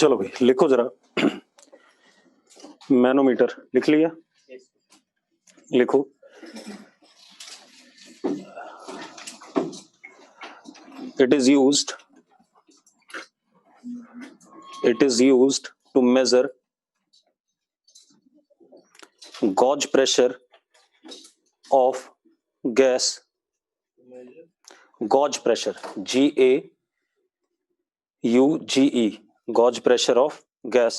चलो भाई लिखो जरा। मैनोमीटर लिख लिया? लिखो। it is used to measure gauge pressure of gas. gauge pressure, GAUGE, gauge pressure of gas.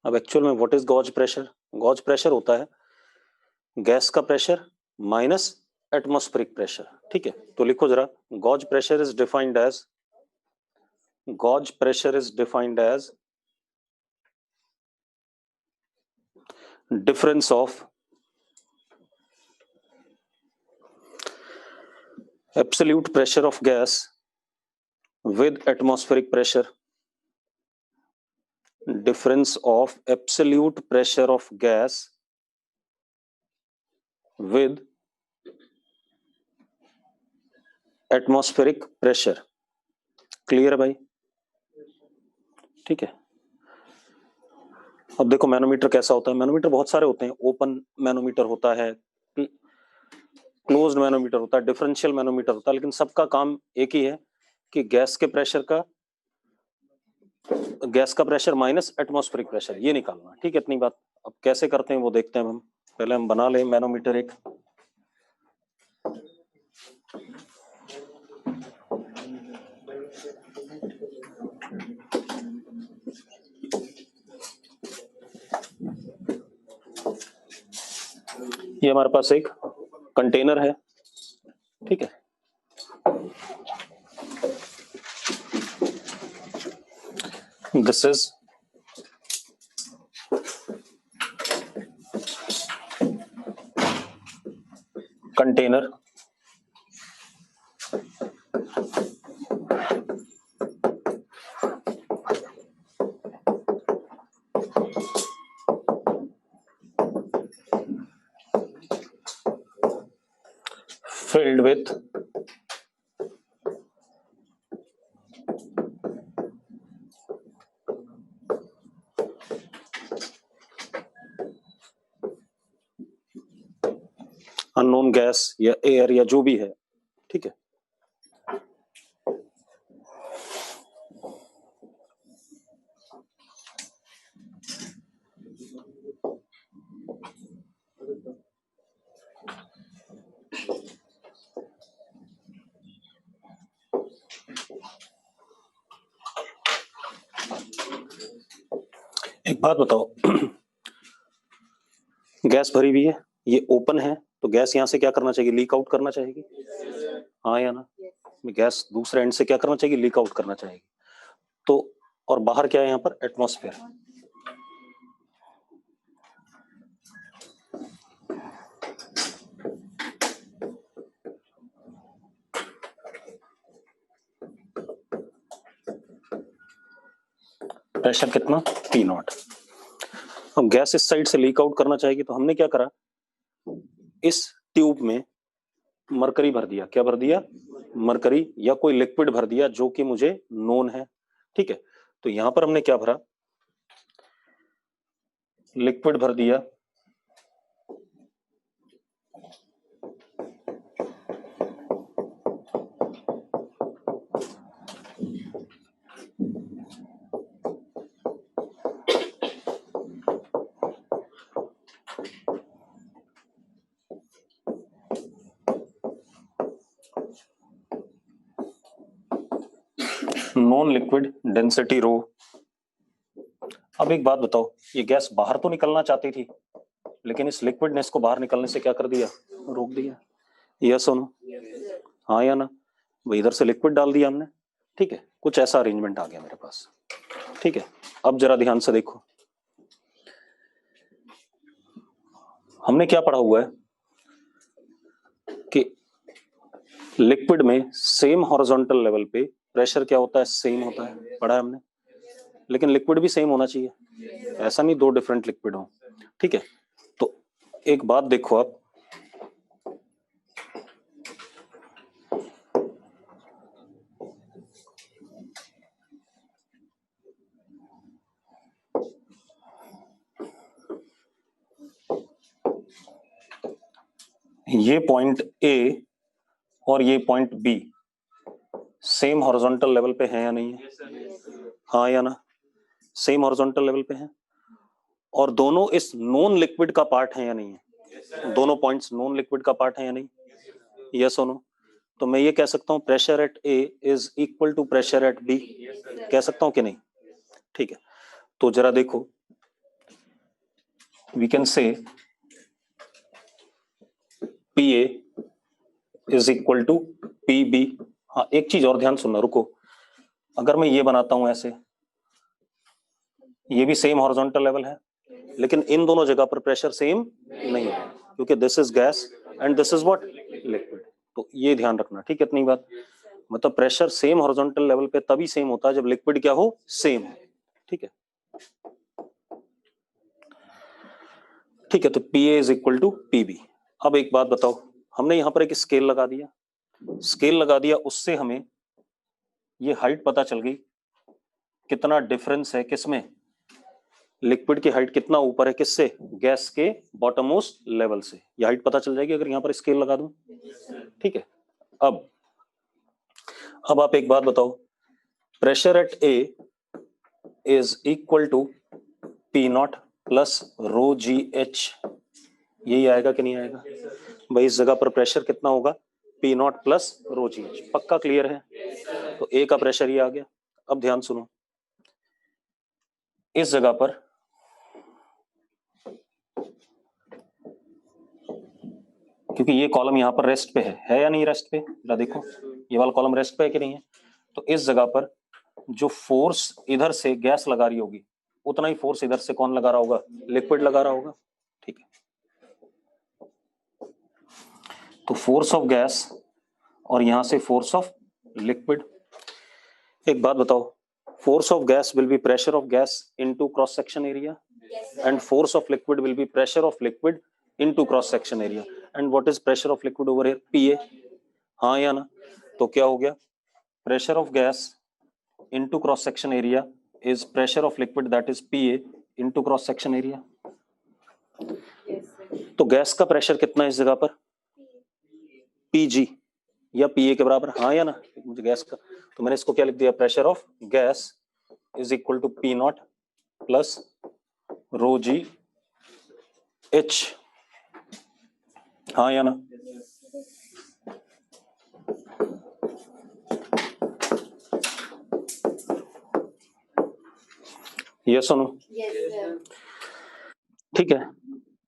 अब एक्चुअल में what is gauge pressure? Gauge pressure होता है गैस का प्रेशर माइनस एटमॉस्फेरिक प्रेशर। ठीक है, तो लिखो जरा। Gauge pressure is defined as difference of absolute pressure of gas with atmospheric pressure. Difference of absolute pressure of gas with atmospheric pressure. Clear है भाई? ठीक है। अब देखो मैनोमीटर कैसा होता है। मैनोमीटर बहुत सारे होते हैं। ओपन मैनोमीटर होता है, क्लोज्ड मैनोमीटर होता है, डिफरेंशियल मैनोमीटर होता है, लेकिन सबका काम एक ही है कि गैस का प्रेशर माइनस एटमॉस्फेरिक प्रेशर ये निकालना। ठीक है, इतनी बात। अब कैसे करते हैं वो देखते हैं हम। पहले हम बना लें मैनोमीटर एक। ये हमारे पास एक कंटेनर है। ठीक है, this is container. filled with unknown gas या एयर या जो भी है। ठीक है, एक बात बताओ, गैस भरी हुई है, ये ओपन है, तो गैस यहां से क्या करना चाहिए? लीक आउट करना चाहिए। हाँ या ना? गैस दूसरे एंड से क्या करना चाहिए? लीक आउट करना चाहिए। तो और बाहर क्या है यहां पर? एटमॉस्फेयर। प्रेशर कितना? P0। अब गैस इस साइड से लीक आउट करना चाहिए, तो हमने क्या करा? इस ट्यूब में मरकरी भर दिया। क्या भर दिया? मरकरी या कोई लिक्विड भर दिया जो कि मुझे नोन है। ठीक है, तो यहां पर हमने क्या भरा? लिक्विड भर दिया। Non liquid density rho. अब एक बात बताओ, ये गैस बाहर तो निकलना चाहती थी, लेकिन इस लिक्विडनेस को बाहर निकलने से क्या कर दिया? रोक दिया। यस और नो? हाँ या ना? वो इधर से लिक्विड डाल दिया हमने। ठीक है, कुछ ऐसा अरेंजमेंट आ गया मेरे पास। ठीक है, अब जरा ध्यान से देखो, हमने क्या पढ़ा हुआ है कि लिक्विड में सेम हॉरिजॉन्टल लेवल पे प्रेशर क्या होता है? सेम होता है। पढ़ा है हमने। लेकिन लिक्विड भी सेम होना चाहिए, ऐसा नहीं दो डिफरेंट लिक्विड हो। ठीक है, तो एक बात देखो आप, ये पॉइंट ए और ये point B same horizontal level पे है या नहीं है? हाँ या ना? सेम हॉरिजॉन्टल लेवल पे है और दोनों इस नॉन लिक्विड का पार्ट है या नहीं है? दोनों पॉइंट्स नॉन लिक्विड का पार्ट है या नहीं? यस और नो? तो मैं ये कह सकता हूं pressure at A is equal to pressure at B, कह सकता हूं कि नहीं? ठीक है, तो जरा देखो, we can say P A is equal to P B. हाँ, एक चीज और ध्यान सुनना, रुको, अगर मैं ये बनाता हूं ऐसे, ये भी सेम हॉरिजॉन्टल लेवल है लेकिन इन दोनों जगह पर प्रेशर सेम नहीं है क्योंकि this is gas and this is what? Liquid. तो ये ध्यान रखना, ठीक है? इतनी बात, मतलब प्रेशर सेम हॉरिजॉन्टल लेवल पे तभी सेम होता है जब लिक्विड क्या हो? सेम हो। ठीक है, ठीक है, तो P A is equal to P B. अब एक बात बताओ, हमने यहां पर एक स्केल लगा दिया, स्केल लगा दिया, उससे हमें ये हाइट पता चल गई, कितना डिफरेंस है किसमें? लिक्विड की हाइट कितना ऊपर है किससे? गैस के बॉटम मोस्ट लेवल से। ये हाइट पता चल जाएगी अगर यहां पर स्केल लगा दूं। ठीक है, अब आप एक बात बताओ, pressure at A is equal to P not plus rho ji H, यही आएगा कि नहीं आएगा? भाई इस जगह पर प्रेशर कितना होगा? P not plus rho ji H. पक्का क्लियर है? तो ए का प्रेशर ये आ गया। अब ध्यान सुनो, इस जगह पर क्योंकि ये कॉलम यहां पर रेस्ट पे है या नहीं रेस्ट पे? जरा देखो, ये वाला कॉलम रेस्ट पे है कि नहीं है? तो इस जगह पर जो फोर्स इधर से गैस लगा रही होगी उतना ही फोर्स इधर से कौन लगा रहा होगा? लिक्विड लगा रहा होगा। ठीक है, तो फोर्स ऑफ गैस और यहां से फोर्स ऑफ लिक्विड। एक बात बताओ, force of gas will be pressure of gas into cross section area and force of liquid will be pressure of liquid into cross section area. And what is pressure of liquid over here? PA. हाँ या ना? तो क्या हो गया? Pressure of gas into cross section area is pressure of liquid that is PA into cross section area. तो gas का pressure कितना है इस जगह पर? पीजी या पीए के बराबर। हाँ या ना? मुझे गैस का, तो मैंने इसको क्या लिख दिया? Pressure of gas is equal to P not plus rho ji H. हाँ या ना? यस सुनो, ठीक है।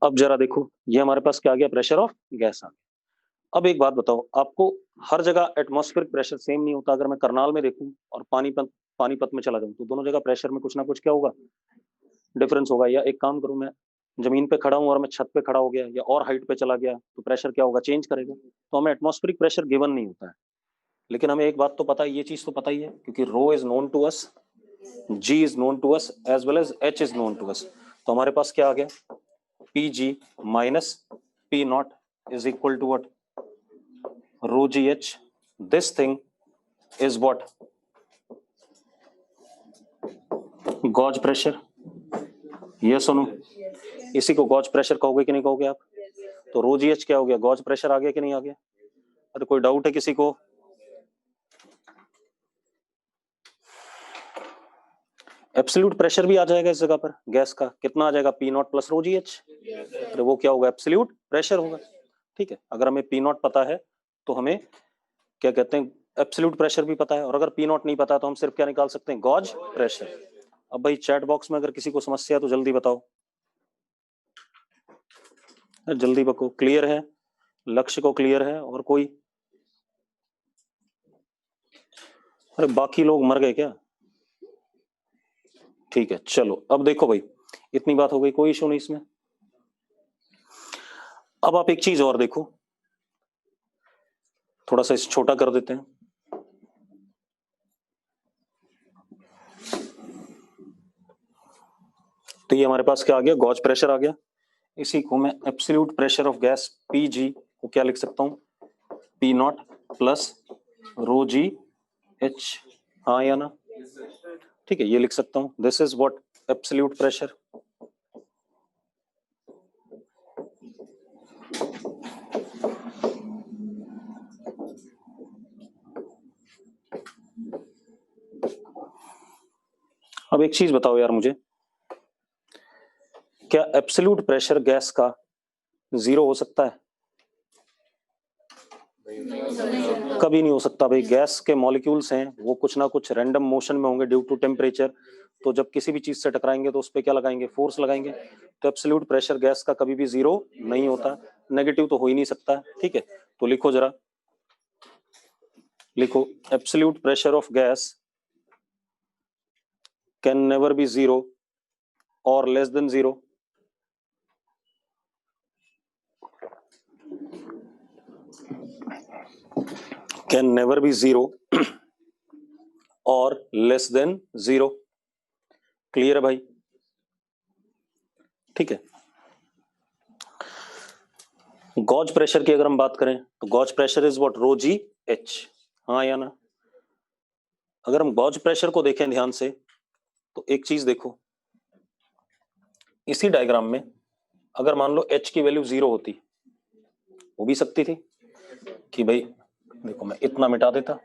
अब जरा देखो, ये हमारे पास क्या आ गया? प्रेशर ऑफ गैस आ गया। अब एक बात बताओ, आपको हर जगह एटमॉस्फेरिक प्रेशर सेम नहीं होता। अगर मैं करनाल में देखूं और पानीपत में चला जाऊं तो दोनों जगह प्रेशर में कुछ ना कुछ क्या होगा? डिफरेंस होगा। या एक काम करूं, मैं जमीन पे खड़ा हूं और मैं छत पे खड़ा हो गया या और हाइट पे चला गया तो प्रेशर क्या होगा? चेंज करेगा। तो हमें एटमॉस्फेरिक प्रेशर गिवन नहीं होता है, लेकिन हमें एक बात तो पता है, ये चीज तो पता ही है क्योंकि rho is known to us, G is known to us as well as H is known to us. तो हमारे पास क्या आ गया? P G minus P naught is equal to what? Rho ji H. This thing is what? Gauge pressure. Yes और no? इसी को gauge pressure कहोगे कि नहीं कहोगे आप? तो रो जी एच क्या हो गया? गॉज प्रेशर आ गया कि नहीं आ गया? अरे कोई डाउट है किसी को? एब्सोल्यूट प्रेशर भी आ जाएगा इस जगह पर। गैस का कितना आ जाएगा? P not plus rho ji H. अरे वो क्या होगा? एब्सोल्यूट प्रेशर होगा। ठीक है, अगर हमें पी नॉट पता है तो हमें क्या कहते हैं? एब्सोल्यूट प्रेशर भी पता है। और अगर पी नॉट नहीं पता तो हम सिर्फ क्या निकाल सकते हैं? Gauge pressure. अब भाई चैट बॉक्स में अगर किसी को समस्या है तो जल्दी बताओ, जल्दी बको। क्लियर है? लक्ष्य को क्लियर है? और कोई? अरे बाकी लोग मर गए क्या? ठीक है, चलो अब देखो भाई, इतनी बात हो गई, कोई इशू नहीं इसमें। अब आप एक चीज और देखो, थोड़ा सा इसे छोटा कर देते हैं। तो ये हमारे पास क्या आ गया? गॉज प्रेशर आ गया। इसी को मैं absolute pressure of gas P G को क्या लिख सकता हूँ? P not plus rho ji H. हाँ या ना? ठीक है, ये लिख सकता हूँ। This is what? Absolute pressure. अब एक चीज बताओ यार मुझे, क्या एब्सोल्यूट प्रेशर गैस का 0 हो सकता है? कभी नहीं हो सकता भाई। गैस के मॉलिक्यूल्स हैं वो कुछ ना कुछ रैंडम मोशन में होंगे ड्यू टू टेम्परेचर, तो जब किसी भी चीज से टकराएंगे तो उस पर क्या लगाएंगे? फोर्स लगाएंगे। तो एब्सोल्यूट प्रेशर गैस का कभी भी 0 नहीं होता, नेगेटिव तो हो ही नहीं सकता। ठीक है, तो लिखो जरा, लिखो absolute pressure of gas can never be 0 और less than 0। Can never be 0 और लेस देन 0। क्लियर है भाई? ठीक है। गॉज प्रेशर की अगर हम बात करें तो gauge pressure is what? Rho ji H. हाँ या ना? अगर हम गॉज प्रेशर को देखें ध्यान से तो एक चीज देखो, इसी डायग्राम में अगर मान लो एच की वैल्यू 0 होती, हो भी सकती थी कि भाई देखो मैं इतना मिटा देता,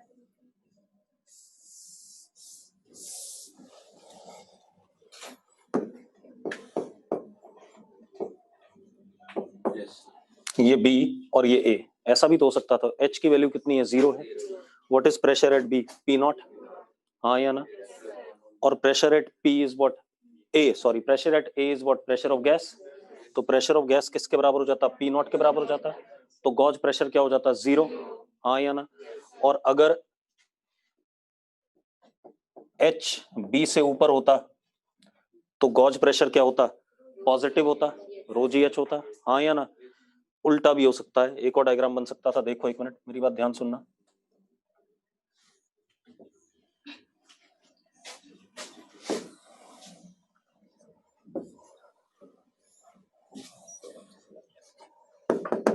ये बी और ये ए, ऐसा भी तो हो सकता था। एच की वैल्यू कितनी है? 0 है। What is pressure at B? P naught. हाँ या ना? और pressure at P is what? A, sorry, pressure at A is what? Pressure of gas. तो प्रेशर ऑफ गैस किसके बराबर हो जाता? पी नॉट के बराबर हो जाता। तो गॉज प्रेशर क्या हो जाता? 0। हाँ या ना? और अगर एच बी से ऊपर होता तो गॉज प्रेशर क्या होता? पॉजिटिव होता, रो जी एच होता। हाँ या ना? उल्टा भी हो सकता है, एक और डायग्राम बन सकता था। देखो एक मिनट, मेरी बात ध्यान सुनना।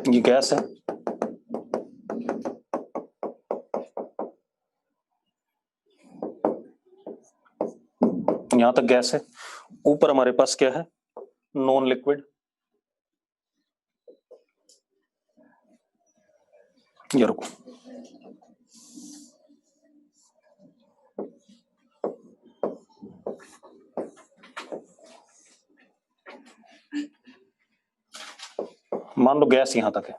ये गैस है, यहां तक गैस है। ऊपर हमारे पास क्या है? Non liquid. ये रुको, मान लो गैस यहां तक है,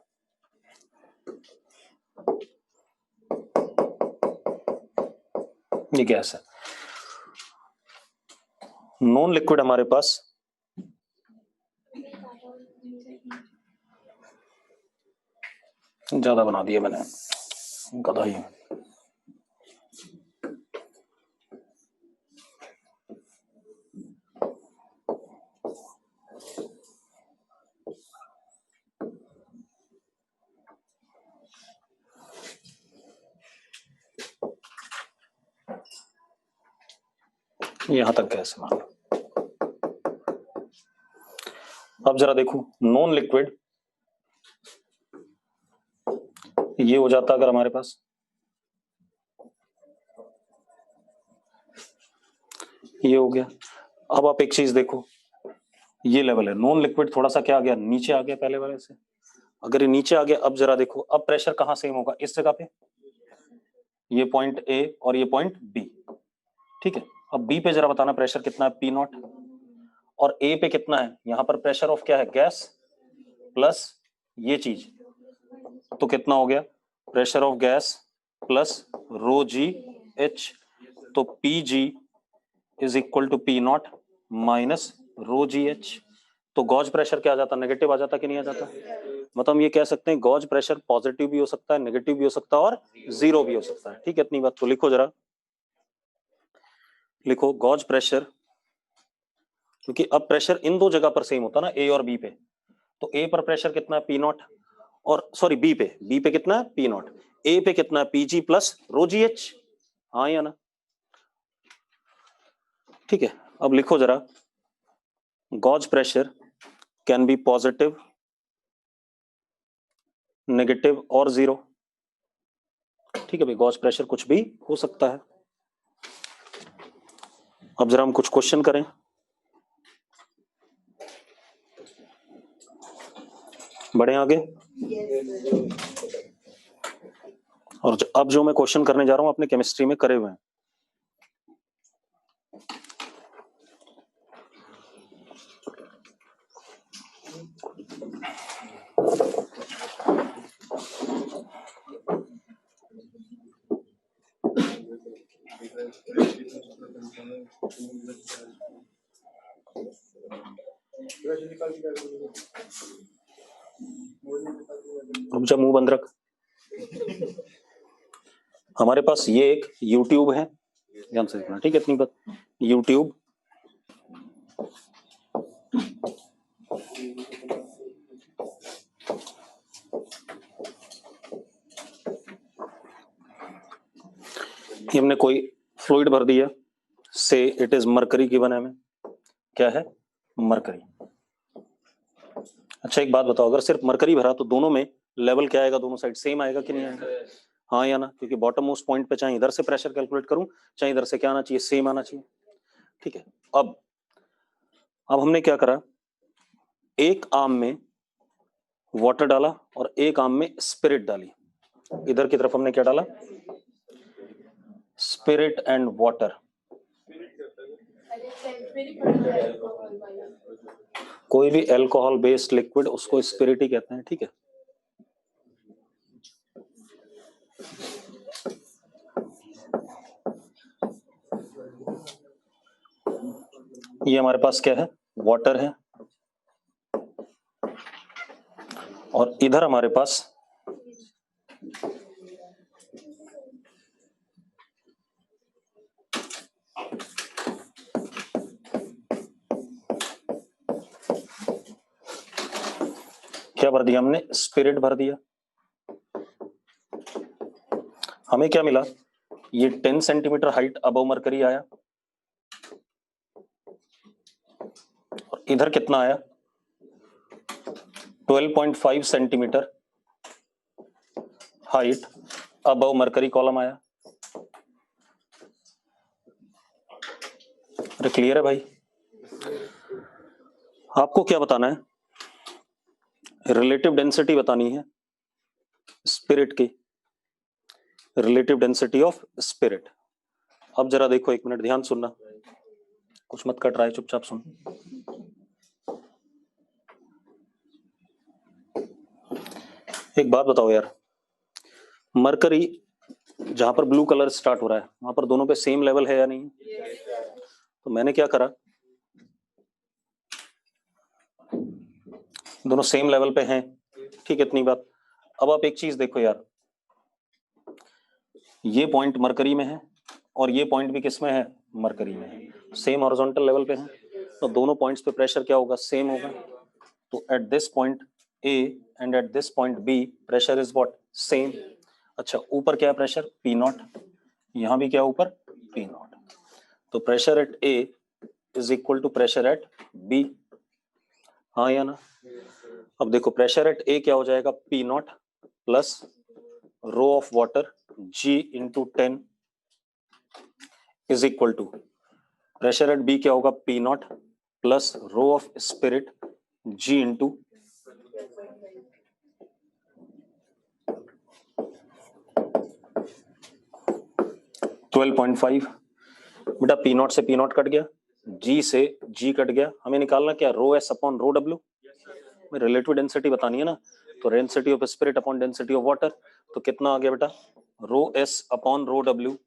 ये गैस है। नॉन लिक्विड हमारे पास ज्यादा बना दिया मैंने, गधा ही। यहां तक गैस है मान लो। अब जरा देखो, नॉन लिक्विड ये हो जाता अगर हमारे पास, ये हो गया। अब आप एक चीज देखो, ये लेवल है नॉन लिक्विड, थोड़ा सा क्या आ गया? नीचे आ गया पहले वाले से। अगर ये नीचे आ गया, अब जरा देखो, अब प्रेशर कहां सेम होगा? इस जगह पे, ये पॉइंट ए और ये पॉइंट बी। ठीक है, अब बी पे जरा बताना प्रेशर कितना है? P naught. और ए पे कितना है? यहां पर प्रेशर ऑफ क्या है? गैस प्लस ये चीज, तो कितना हो गया? Pressure of gas plus rho ji H. तो P G is equal to P naught minus rho ji H. तो गॉज प्रेशर क्या आ जाता? नेगेटिव आ जाता कि नहीं आ जाता? मतलब हम ये कह सकते हैं गॉज प्रेशर पॉजिटिव भी हो सकता है, नेगेटिव भी हो सकता है और 0 भी हो सकता है। ठीक है, इतनी बात तो लिखो जरा, लिखो गॉज प्रेशर, क्योंकि अब प्रेशर इन दो जगह पर सेम होता ना, ए और बी पे। तो ए पर प्रेशर कितना है? P naught. और सॉरी, बी पे कितना है? P naught. ए पे कितना है? पीजी प्लस रो जी एच। हाँ या ना? ठीक है, अब लिखो जरा, gauge pressure can be positive, negative और 0। ठीक है भाई, गॉज प्रेशर कुछ भी हो सकता है। अब जरा हम कुछ क्वेश्चन करें। बढ़े आगे। और अब जो मैं क्वेश्चन करने जा रहा हूं अपने केमिस्ट्री में करे हुए हैं। रुक जा, मुंह बंद रख। हमारे पास ये एक YouTube है, ध्यान से देखना, ठीक है? इतनी बात, YouTube हमने कोई फ्लूइड भर दिया, से इट इज मरकरी गिवन है हमें, क्या है? मरकरी। अच्छा एक बात बताओ, अगर सिर्फ मरकरी भरा तो दोनों में लेवल क्या आएगा? दोनों साइड सेम आएगा कि नहीं आएगा? हाँ या ना? क्योंकि बॉटम मोस्ट पॉइंट पे चाहे इधर से प्रेशर कैलकुलेट करूं चाहे इधर से क्या आना चाहिए, सेम आना चाहिए, ठीक है? अब हमने क्या करा, एक आर्म में वाटर डाला और एक आर्म में स्पिरिट डाली। इधर की तरफ हमने क्या डाला? Spirit and water. कोई भी अल्कोहल बेस्ड लिक्विड उसको स्पिरिट ही कहते हैं, ठीक है? ये हमारे पास क्या है? वाटर है, और इधर हमारे पास क्या भर दिया हमने? स्पिरिट भर दिया। हमें क्या मिला? ये 10 सेंटीमीटर हाइट अबव मरकरी आया, और इधर कितना आया? 12.5 centimetre height above mercury column आया। अरे क्लियर है भाई? आपको क्या बताना है? रिलेटिव डेंसिटी बतानी है स्पिरिट की, रिलेटिव डेंसिटी ऑफ स्पिरिट। अब जरा देखो, एक मिनट ध्यान सुनना, कुछ मत कट रहा है, चुपचाप सुन। एक बात बताओ यार, मरकरी जहां पर ब्लू कलर स्टार्ट हो रहा है वहां पर दोनों पे सेम लेवल है या नहीं? तो मैंने क्या करा, दोनों सेम लेवल पे हैं, ठीक है? इतनी बात। अब आप एक चीज देखो यार, ये पॉइंट मरकरी में है और ये पॉइंट भी किस में है? मरकरी में है, सेम हॉरिजॉन्टल लेवल पे है, तो दोनों पॉइंट्स पे प्रेशर क्या होगा? सेम होगा। तो at this point A and at this point B pressure is what? Same. अच्छा ऊपर क्या है प्रेशर? पी नॉट, यहां भी क्या ऊपर? P naught. तो pressure at A is equal to pressure at B, हाँ या ना? अब देखो प्रेशर एट ए क्या हो जाएगा? P not plus rho of water G into 10 is equal to pressure at B क्या होगा? P not plus rho of spirit G into 12.5। बेटा पी नॉट से पी नॉट कट गया, जी से जी कट गया, हमें निकालना क्या? Rho S upon rho W. Relative density बतानी है ना, तो density of spirit upon density of water, तो कितना आ गया बेटा? रो S upon rho W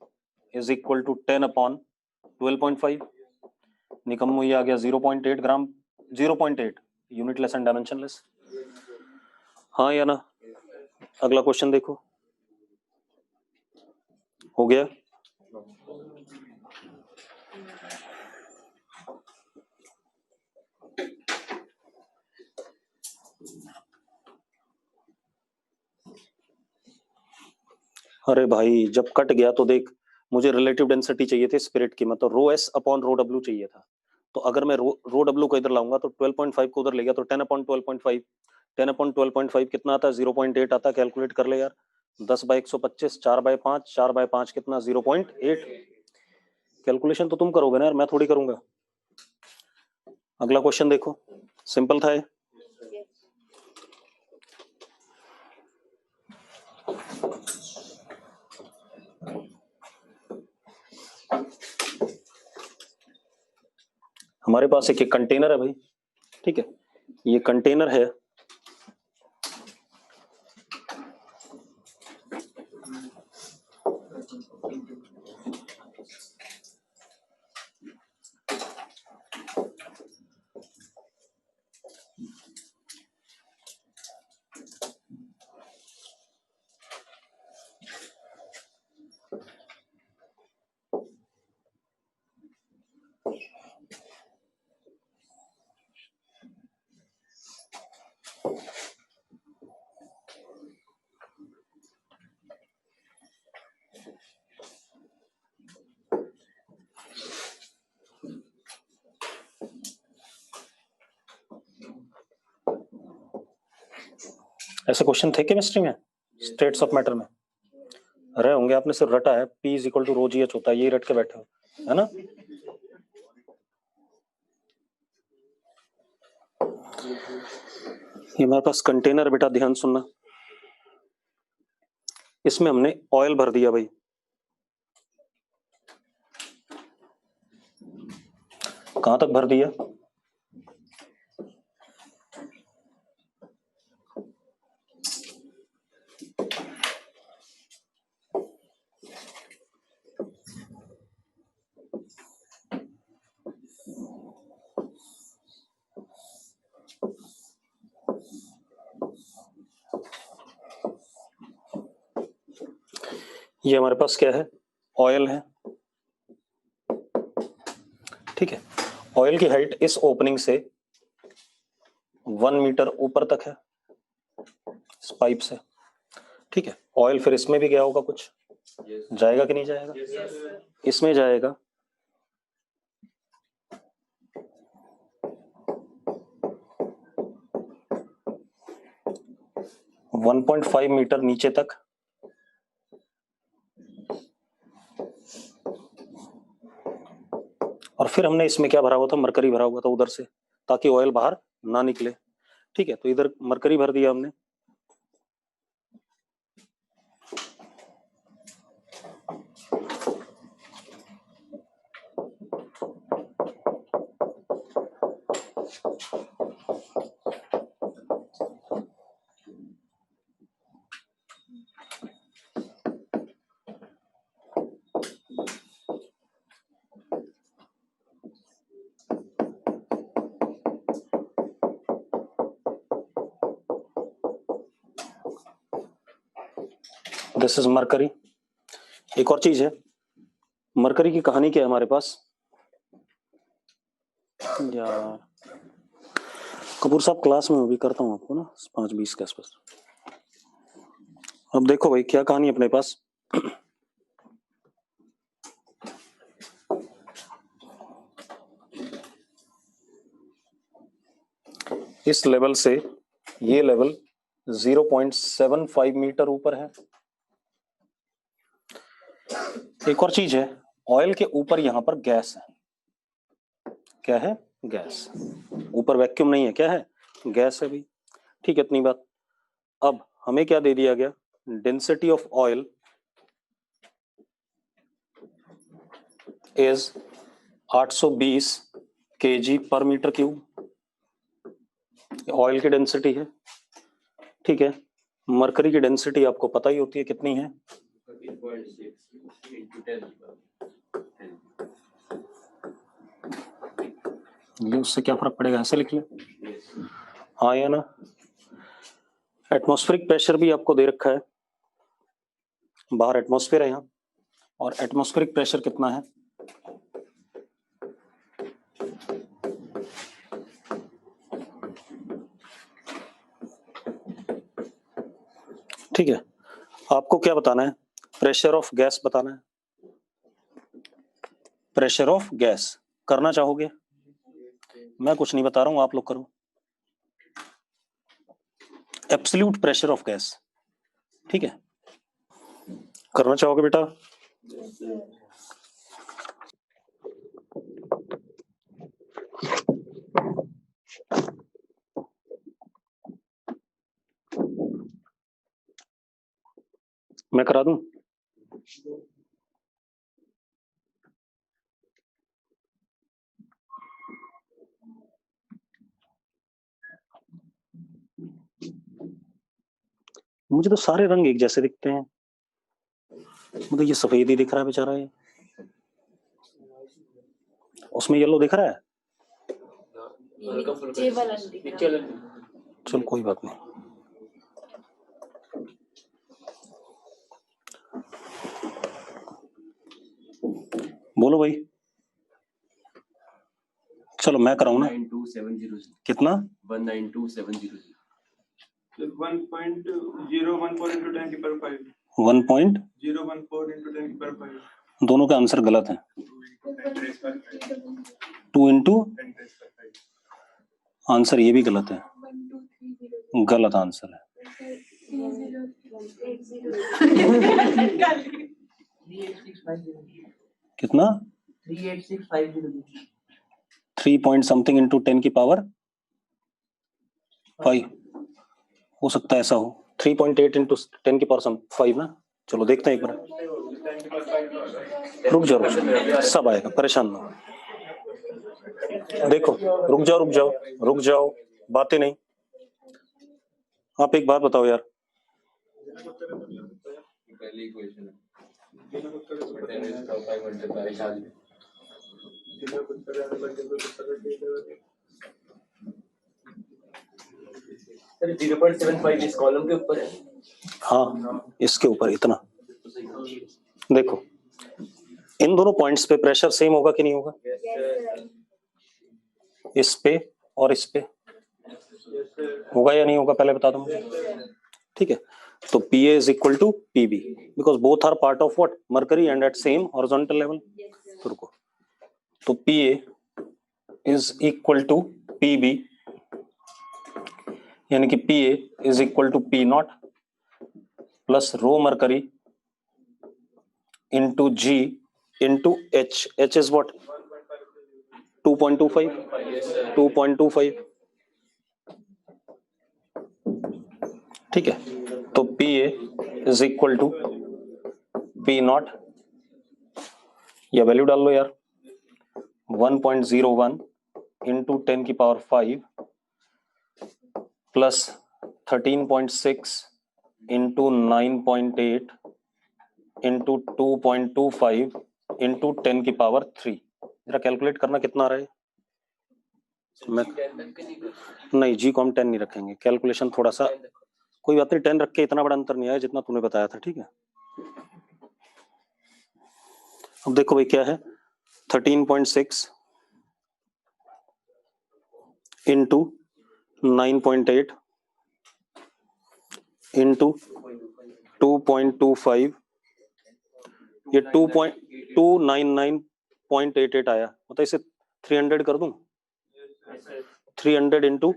is equal to 10 upon 12.5। निकम्मो ये आ गया 0.8 gram, 0.8, unitless and dimensionless, हाँ या ना? अगला क्वेश्चन देखो, हो गया? अरे भाई जब कट गया तो देख, मुझे रिलेटिव डेंसिटी चाहिए थी स्पिरिट की, मतलब रो एस अपॉन रो डब्ल्यू चाहिए था। तो अगर मैं रो डब्ल्यू को इधर लाऊंगा तो 12.5 को उधर ले गया तो 10 अपॉन 12.5, 10 अपॉन 12.5 कितना आता है? 0.8 आता है, कैलकुलेट कर ले यार। 10 बाई 125, 4 बाई 5, 4 बाई 5 कितना? 0.8। कैलकुलेशन तो तुम करोगे ना यार, मैं थोड़ी करूंगा। अगला क्वेश्चन देखो, सिंपल था ये। हमारे पास एक कंटेनर है भाई, ठीक है? ये कंटेनर है, ऐसे क्वेश्चन थे केमिस्ट्री में, स्टेट्स ऑफ मैटर में रहे होंगे, आपने सिर्फ रटा है P is equal to rho ji h होता है, ये रट के बैठे हो, है ना। ये हमारे पास कंटेनर, बेटा ध्यान सुनना, इसमें हमने ऑयल भर दिया भाई, कहां तक भर दिया, ये हमारे पास क्या है, ऑयल है, ठीक है। ऑयल की हाइट इस ओपनिंग से 1 मीटर ऊपर तक है इस पाइप से, ठीक है। ऑयल फिर इसमें भी गया होगा कुछ, जाएगा कि नहीं जाएगा, इसमें जाएगा, वन 1.5 मीटर नीचे तक, और फिर हमने इसमें क्या भरा हुआ था, मरकरी भरा हुआ था उधर से, ताकि ऑयल बाहर ना निकले, ठीक है। तो इधर मरकरी भर दिया हमने, दिस इज मरकरी। एक और चीज है, मरकरी की कहानी क्या है हमारे पास, यार कपूर साहब क्लास में अभी करता हूँ आपको ना 5:20 के आसपास। अब देखो भाई क्या कहानी अपने पास, इस लेवल से ये लेवल 0.75 मीटर ऊपर है। एक और चीज है, ऑयल के ऊपर यहां पर गैस है, क्या है, गैस, ऊपर वैक्यूम नहीं है, क्या है, गैस है भी, ठीक है, इतनी बात। अब हमें क्या दे दिया गया, density of oil is 820 kg पर मीटर क्यूब, ऑयल की डेंसिटी है, ठीक है। मरकरी की डेंसिटी आपको पता ही होती है कितनी है, ये उससे क्या फर्क पड़ेगा, ऐसे लिख ले, हाँ या ना। एटमॉस्फेरिक प्रेशर भी आपको दे रखा है, बाहर एटमॉस्फेयर है यहाँ, और एटमॉस्फेरिक प्रेशर कितना है, ठीक है। आपको क्या बताना है, प्रेशर ऑफ गैस बताना है, प्रेशर ऑफ गैस करना चाहोगे, मैं कुछ नहीं बता रहा हूं, आप लोग करो, एब्सोल्यूट प्रेशर ऑफ गैस, ठीक है, करना चाहोगे बेटा, मैं करा दूं, मुझे तो सारे रंग एक जैसे दिखते हैं, मुझे ये सफेद ही दिख रहा है बेचारा, ये उसमें येलो दिख रहा है, चल कोई बात नहीं, बोलो भाई, चलो मैं कराऊं ना, 192,700 कितना, 192,700 1.014 into 10 की पावर 5, 1.014 into 10 की पावर 5, दोनों का आंसर गलत है, 2 into आंसर ये भी गलत है, गलत आंसर है, कितना 3 पॉइंट समथिंग इंटू 10 की पावर 5 हो सकता है ऐसा हो। 3.8 इंटू 10 की पावर 5 ना। चलो देखते हैं एक बार। रुक जाओ सब आएगा, परेशान ना हो। देखो रुक जाओ बातें नहीं। आप एक बात बताओ यार, सर 0.75 इस कॉलम के ऊपर है। हाँ इसके ऊपर इतना। देखो इन दोनों पॉइंट्स पे प्रेशर सेम होगा कि नहीं होगा? इस पे और इस पे होगा या नहीं होगा, पहले बता दो मुझे। ठीक है, तो PA is equal to PB because both are part of what? Mercury and at same horizontal level. तो रुको, तो PA is equal to PB यानी कि PA is equal to P naught plus rho mercury into G into H. H is what? 2.25. 2.25. ठीक है, तो PA is equal to P naught, या value डाल लो यार, 1.01 into 10 की power 5 plus 13.6 into 9.8 into 2.25 into 10 की पावर 3। जरा कैलकुलेट करना कितना आ रहा है। मैं नहीं जी को हम 10 नहीं रखेंगे, कैलकुलेशन थोड़ा सा कोई बात नहीं, 10 रख के इतना बड़ा अंतर नहीं आया जितना तूने बताया था। ठीक है, अब देखो भाई क्या है, 13.6 इंटू 9.8 इंटू 2.25, ये 2.299.88 आया, मतलब इसे 300 कर दूं, 300 इंटू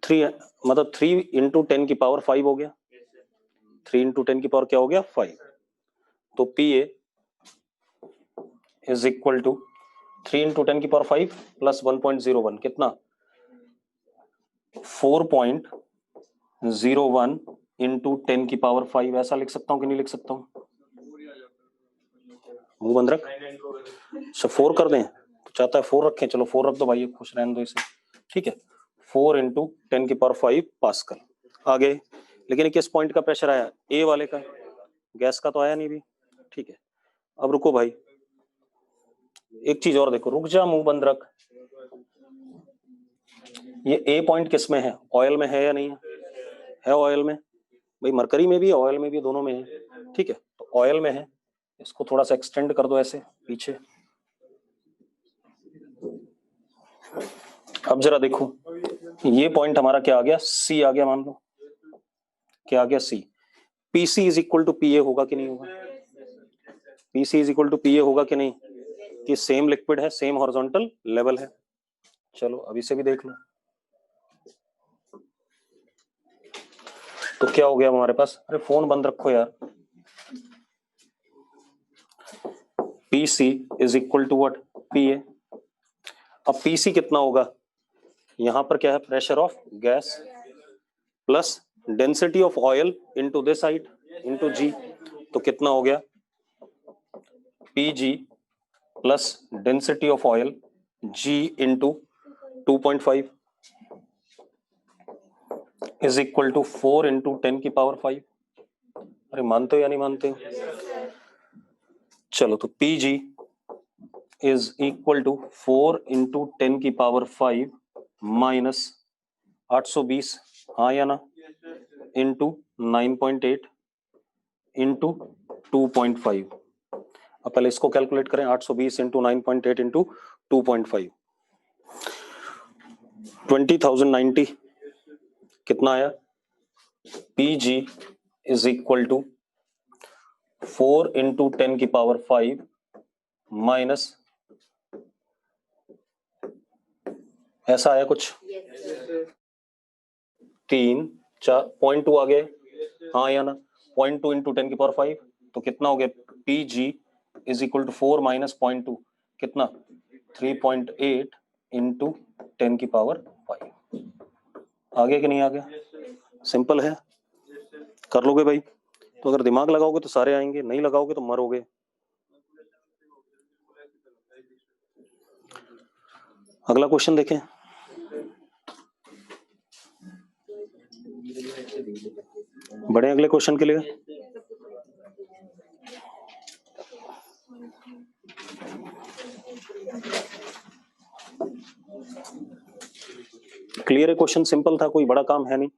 3, मतलब 3 इंटू 10 की पावर 5 हो गया, 3 इंटू 10 की पावर क्या हो गया 5। तो PA is equal to 3 into 10 की पावर 5 प्लस 1.01 कितना 4.01 इंटू 10 की पावर 5। ऐसा लिख सकता हूं कि नहीं लिख सकता हूं? मुंह बंद रख। अच्छा 4 कर दें, तो चाहता है 4 रखें, चलो 4 रख दो भाई, खुश रहने दो इसे। ठीक है, 4 इंटू 10 की पावर 5 पास्कल। आगे लेकिन किस पॉइंट का प्रेशर आया? ए वाले का, गैस का तो आया नहीं भी। ठीक है, अब रुको भाई, एक चीज और देखो, रुक जा मुंह बंद रख। ये ए पॉइंट किस में है? ऑयल में है या नहीं है? ऑयल में भाई, मरकरी में भी है, ऑयल में भी, दोनों में है। ठीक है, तो ऑयल में है, इसको थोड़ा सा एक्सटेंड कर दो ऐसे पीछे। अब जरा देखो, ये पॉइंट हमारा क्या आ गया? सी आ गया, मान लो क्या आ गया? सी। पीसी इज इक्वल टू पीए होगा कि नहीं होगा? पीसी इज इक्वल टू पीए होगा कि नहीं? कि सेम लिक्विड है, सेम हॉरिजॉन्टल लेवल है। चलो अब इसे भी देख लो, तो क्या हो गया हमारे पास? अरे फोन बंद रखो यार। PC is equal to what? PA. अब पीसी कितना होगा? यहां पर क्या है? Pressure of gas plus density of oil into this height into G, तो कितना हो गया? P G plus density of oil G into 2.5 is equal to 4 into 10 की पावर 5। अरे मानते हो या नहीं मानते हो? चलो, तो P g is equal to 4 into 10 की पावर 5 माइनस 820, हाँ या ना, इंटू 9.8 इंटू 2.5। अब पहले इसको कैलकुलेट करें, 820 इंटू 9.8 इंटू 2.5, 20,090 कितना आया? P g is equal to 4 into 10 की पावर 5 माइनस, ऐसा आया कुछ? 3 4 0.2 आ गया, हाँ या ना? 0.2 इंटू 10⁵ तो कितना हो गया? Pg is equal to 4 minus 0.2 कितना? 3.8 इंटू 10⁵ आ गया कि नहीं आ गया? सिंपल है, कर लोगे भाई? तो अगर दिमाग लगाओगे तो सारे आएंगे, नहीं लगाओगे तो मरोगे। अगला क्वेश्चन देखें। बढ़े अगले क्वेश्चन के लिए। क्लियर है? क्वेश्चन सिंपल था, कोई बड़ा काम है नहीं।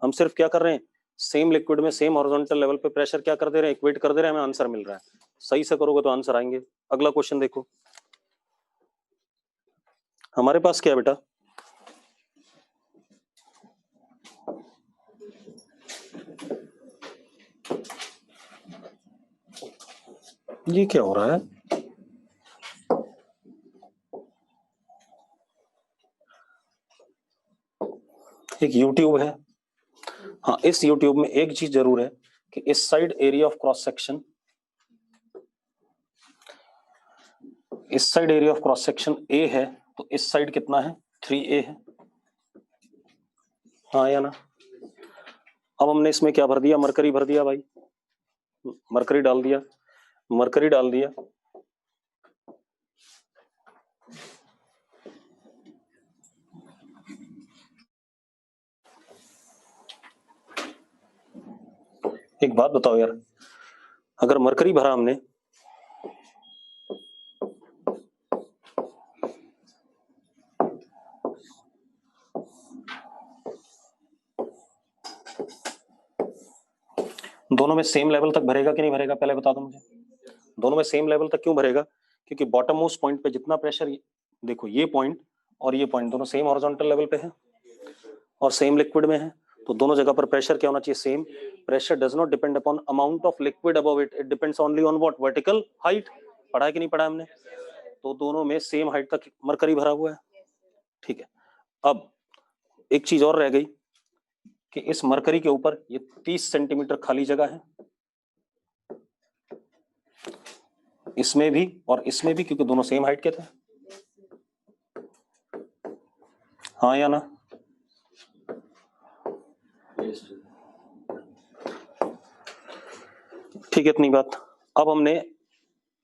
हम सिर्फ क्या कर रहे हैं, सेम लिक्विड में सेम हॉरिजॉन्टल लेवल पे प्रेशर क्या कर दे रहे हैं, इक्वेट कर दे रहे हैं, हमें आंसर मिल रहा है। सही से करोगे तो आंसर आएंगे। अगला क्वेश्चन देखो, हमारे पास क्या है बेटा? ये क्या हो रहा है? एक यूट्यूब है, हाँ इस यूट्यूब में एक चीज जरूर है कि इस side area of cross section, इस side area of cross section A है, तो इस साइड कितना है? 3a है, हाँ या ना? अब हमने इसमें क्या भर दिया? मरकरी भर दिया भाई, मरकरी डाल दिया, मरकरी डाल दिया। एक बात बताओ यार, अगर मरकरी भरा हमने, दोनों में सेम लेवल तक भरेगा कि नहीं भरेगा? पहले बता दो मुझे। दोनों में सेम लेवल तक क्यों भरेगा? क्योंकि बॉटम मोस्ट पॉइंट पे जितना प्रेशर, देखो ये पॉइंट और ये पॉइंट दोनों सेम हॉरिजॉन्टल लेवल पे है और सेम लिक्विड में है, तो दोनों जगह पर प्रेशर क्या होना चाहिए? Same. Pressure does not depend upon amount of liquid above it, it depends only on what? Vertical height. पढ़ा है कि नहीं पढ़ा हमने? तो दोनों में सेम हाइट तक मरकरी भरा हुआ है, ठीक है। अब एक चीज और रह गई कि इस मरकरी के ऊपर ये 30 सेंटीमीटर खाली जगह है, इसमें भी और इसमें भी, क्योंकि दोनों सेम हाइट के थे, हाँ या ना? ठीक है, इतनी बात। अब हमने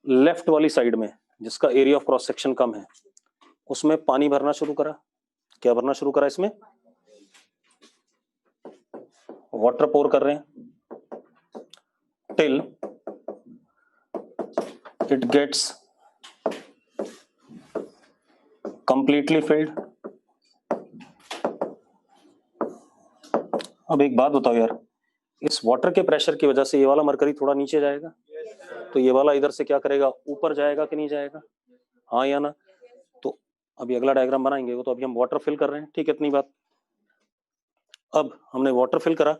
लेफ्ट वाली साइड में जिसका एरिया ऑफ क्रॉस सेक्शन कम है उसमें पानी भरना शुरू करा। क्या भरना शुरू करा? इसमें वाटर पोर कर रहे हैं till it gets completely filled. अब एक बात बताओ यार, इस वाटर के प्रेशर की वजह से ये वाला मरकरी थोड़ा नीचे जाएगा, तो ये वाला इधर से क्या करेगा? ऊपर जाएगा कि नहीं जाएगा? हाँ या ना? तो अभी अगला डायग्राम बनाएंगे, वो तो अभी हम वाटर फिल कर रहे हैं, ठीक है, इतनी बात। अब हमने वाटर फिल करा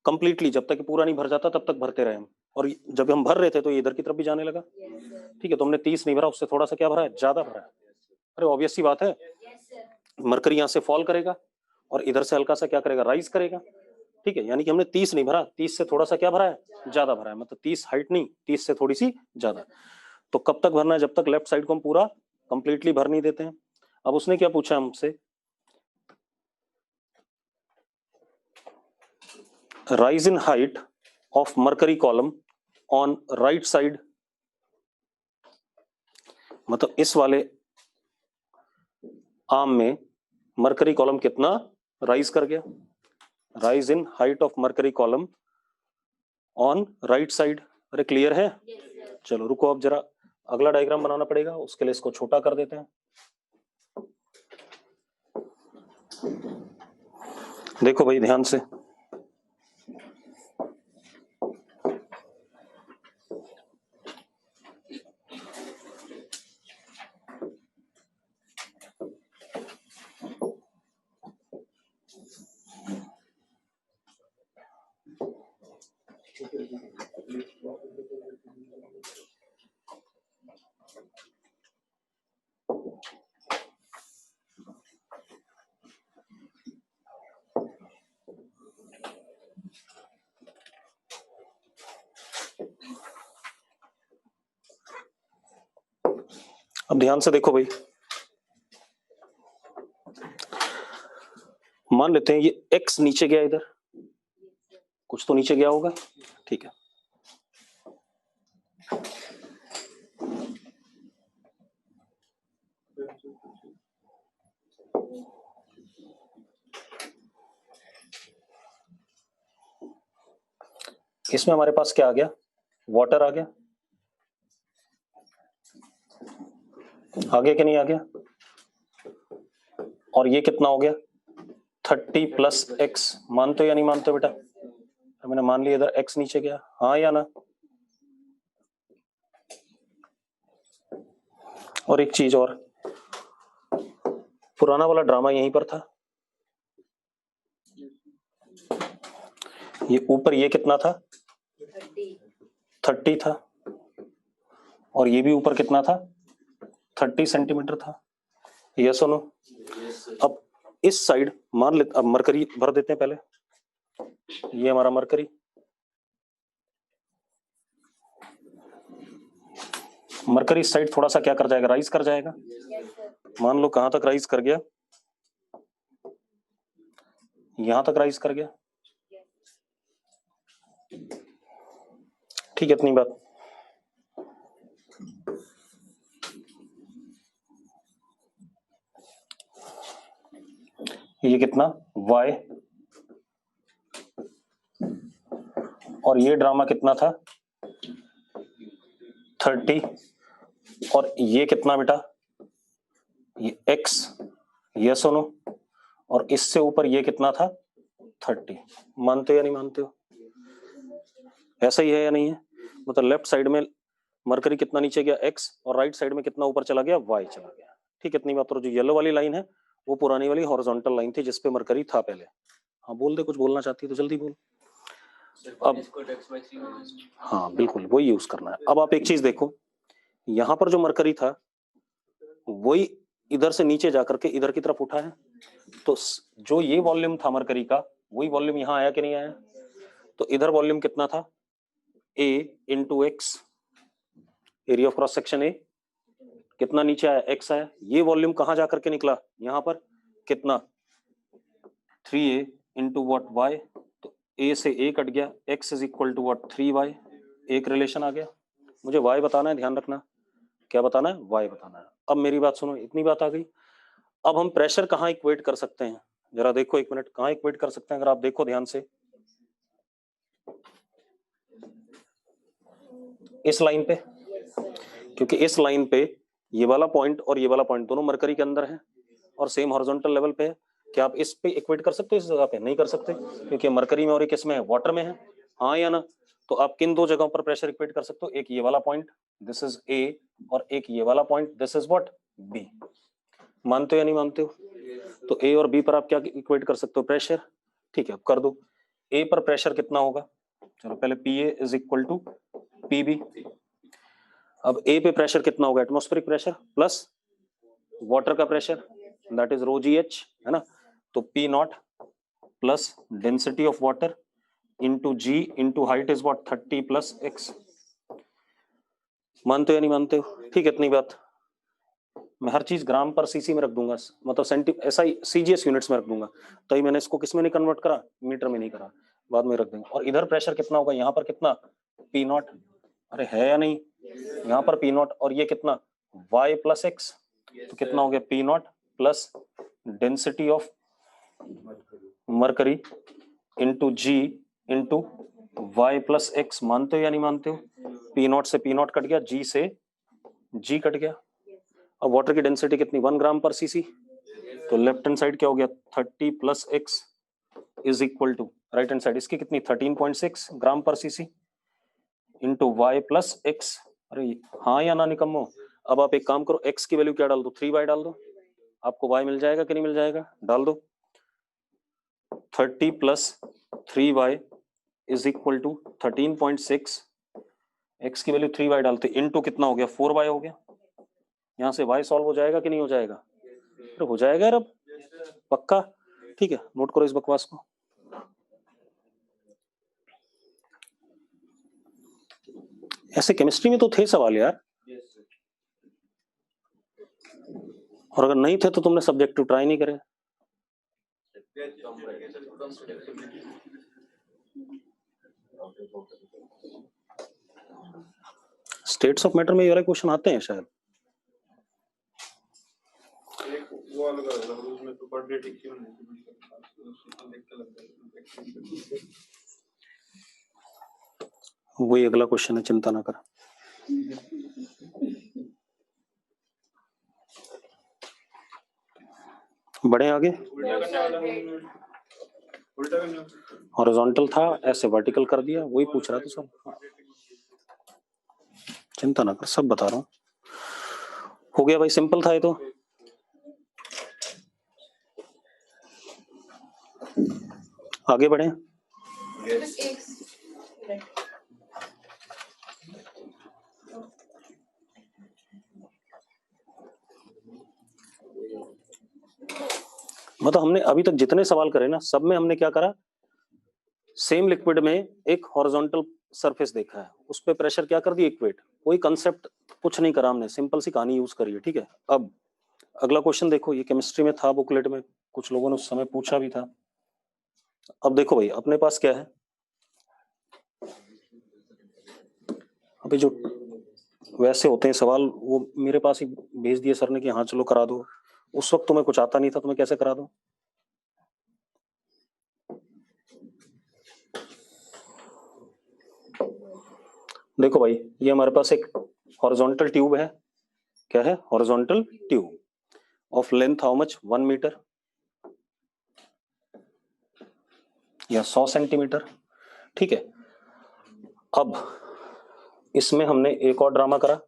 कंप्लीटली, जब तक पूरा नहीं भर जाता तब तक भरते रहे हम, और जब हम भर रहे थे तो ये इधर की तरफ भी जाने लगा, ठीक है। तो हमने 30 नहीं भरा, उससे थोड़ा सा क्या भरा है? ज्यादा भरा है। अरे ऑब्वियस सी बात है, मरकरी यहाँ से फॉल करेगा और इधर से हल्का सा क्या करेगा? राइज करेगा, ठीक है। यानी कि हमने 30 नहीं भरा, 30 से थोड़ा सा क्या भरा है? ज्यादा भरा है, मतलब 30 हाइट नहीं, 30 से थोड़ी सी ज्यादा। तो कब तक भरना है? जब तक लेफ्ट साइड को हम पूरा कंप्लीटली भर नहीं देते हैं। अब उसने क्या पूछा हमसे? Rise in height of mercury column on right side, मतलब इस वाले आर्म में मरकरी कॉलम कितना राइज कर गया? Rise in height of mercury column on right side. अरे क्लियर है? चलो रुको, अब जरा अगला डायग्राम बनाना पड़ेगा, उसके लिए इसको छोटा कर देते हैं। देखो भाई ध्यान से, अब ध्यान से देखो भाई, मान लेते हैं ये x नीचे गया, इधर कुछ तो नीचे गया होगा, ठीक है। इसमें हमारे पास क्या आ गया, वाटर आ गया, आ गया कि नहीं आ गया, और ये कितना हो गया 30 प्लस x, मानते हो या नहीं मानते हो बेटा? मैंने मान लिया इधर x नीचे गया, हाँ या ना? और एक चीज और, पुराना वाला ड्रामा यहीं पर था, ये ऊपर ये कितना था 30 था, और ये भी ऊपर कितना था 30 सेंटीमीटर था, ये सुनो। अब इस साइड मान ले, अब मरकरी भर देते हैं पहले, ये हमारा मरकरी, मरकरी इस साइड थोड़ा सा क्या कर जाएगा, राइज कर जाएगा। मान लो कहां तक राइज कर गया, यहां तक राइज कर गया, ठीक है, इतनी बात। ये कितना y, और ये ड्रामा कितना था 30, और ये कितना बेटा ये x, ये सुनो, और इससे ऊपर ये कितना था 30, मानते हो या नहीं मानते हो? ऐसा ही है या नहीं है? मतलब लेफ्ट साइड में मरकरी कितना नीचे गया x, और राइट साइड में कितना ऊपर चला गया y चला गया, ठीक है, इतनी बात। और जो येलो वाली लाइन है वो पुरानी वाली हॉरिजॉन्टल लाइन थी जिसपे मरकरी था पहले। हाँ बोल दे, कुछ बोलना चाहती है तो जल्दी बोल। अब हाँ बिल्कुल वही यूज करना है। अब आप एक चीज देखो, यहां पर जो मरकरी था वही इधर से नीचे जाकर के इधर की तरफ उठा है, तो जो ये वॉल्यूम था मरकरी का वही वॉल्यूम यहां आया कि नहीं आया? तो इधर वॉल्यूम कितना था a into x, area of cross section ए, कितना नीचे आया x आया, ये वॉल्यूम कहां जाकर के निकला यहां पर, कितना 3a इंटू वॉट y, तो a से a कट गया, x is equal to what 3y, एक रिलेशन आ गया। मुझे y बताना है, ध्यान रखना, क्या बताना है, y बताना है। अब मेरी बात सुनो, इतनी बात आ गई। अब हम प्रेशर कहाँ इक्वेट कर सकते हैं, जरा देखो एक मिनट, कहाँ इक्वेट कर सकते हैं? अगर आप देखो ध्यान से, इस लाइन पे, क्योंकि इस लाइन पे ये वाला पॉइंट और ये वाला पॉइंट दोनों मरकरी के अंदर है और सेम हॉरिजॉन्टल लेवल पे है। क्या आप इस पे इक्वेट कर सकते हो, इस जगह पे नहीं कर सकते, क्योंकि मरकरी में और एक इसमें है, वाटर में है, हाँ या ना? तो आप किन दो जगहों पर प्रेशर इक्वेट कर सकते हो, एक ये वाला पॉइंट दिस इज ए, और एक ये वाला point this is what B. मानते हो या नहीं मानते हो? तो ए और बी पर आप क्या इक्वेट कर सकते हो, प्रेशर, ठीक है, अब कर दो। ए पर प्रेशर कितना होगा, चलो पहले P A is equal to P B. अब ए पे प्रेशर कितना होगा, एटमॉस्फेरिक प्रेशर प्लस वाटर का pressure, that is rho ji h, है ना? तो P not plus density of water into ji into height is what 30 plus x. मानते हो या नहीं मानते हो? ठीक है, इतनी बात। मैं हर चीज ग्राम पर सीसी में रख दूंगा, मतलब सेंटी ऐसा ही सीजीएस यूनिट्स में रख दूंगा, तो मैंने इसको किस में नहीं कन्वर्ट करा, मीटर में नहीं करा, बाद में रख देंगे। और इधर प्रेशर कितना होगा, यहाँ पर कितना पी नॉट, अरे है या नहीं, यहाँ पर पी नॉट, और ये कितना y प्लस एक्स, तो कितना हो गया P not plus density of mercury into ji into Y plus x. मानते हो या नहीं मानते हो? पी नॉट से पी नॉट कट गया, जी से जी कट गया। अब वाटर की डेंसिटी कितनी, 1 ग्राम पर सीसी, तो लेफ्ट हैंड साइड क्या हो गया 30 plus x is equal to right hand side इसकी कितनी 13.6 gram per cc into Y plus x. अरे हाँ या ना निकम्मो? अब आप एक काम करो, x की वैल्यू क्या डाल दो, 3y डाल दो, आपको y मिल जाएगा कि नहीं मिल जाएगा, डाल दो। 30 plus 3y is equal to 13.6, x की वैल्यू 3y डालते, इनटू कितना हो गया 4y हो गया। यहाँ से y सॉल्व हो जाएगा कि नहीं हो जाएगा? तो हो जाएगा यार, अब पक्का, ठीक है, नोट करो इस बकवास को। ऐसे केमिस्ट्री में तो थे सवाल यार, और अगर नहीं थे तो तुमने सब्जेक्टिव ट्राई नहीं करे। स्टेट्स ऑफ मैटर में ये वाले क्वेश्चन आते हैं शायद। वो अलग अलग उसमें तो क्वाड्रेटिक क्यों नहीं देख के लगता है। वही अगला क्वेश्चन है, चिंता ना कर। बढ़े आगे। हॉरिजॉन्टल था, ऐसे वर्टिकल कर दिया, वही पूछ रहा था सब। चिंता ना कर, सब बता रहा हूँ। हो गया भाई, सिंपल था ये तो। आगे बढ़े। मतलब हमने अभी तक जितने सवाल करे ना, सब में हमने क्या करा, सेम लिक्विड में एक हॉरिजॉन्टल सरफेस देखा है, उस पे प्रेशर क्या कर दिया, इक्वेट। कोई कंसेप्ट कुछ नहीं करा हमने, सिंपल सी कहानी यूज करी है, ठीक है। अब अगला क्वेश्चन देखो, ये केमिस्ट्री में था बुकलेट में, कुछ लोगों ने उस समय पूछा भी था। अब देखो भाई, अपने पास क्या है, अभी जो वैसे होते हैं सवाल, वो मेरे पास ही भेज दिए सर ने कि हाँ चलो करा दो। उस वक्त तुम्हें कुछ आता नहीं था, तुम्हें कैसे करा दो। देखो भाई, ये हमारे पास एक हॉरिजॉन्टल ट्यूब है। क्या है, horizontal tube of length how much, 1 metre या 100 सेंटीमीटर, ठीक है। अब इसमें हमने एक और ड्रामा करा।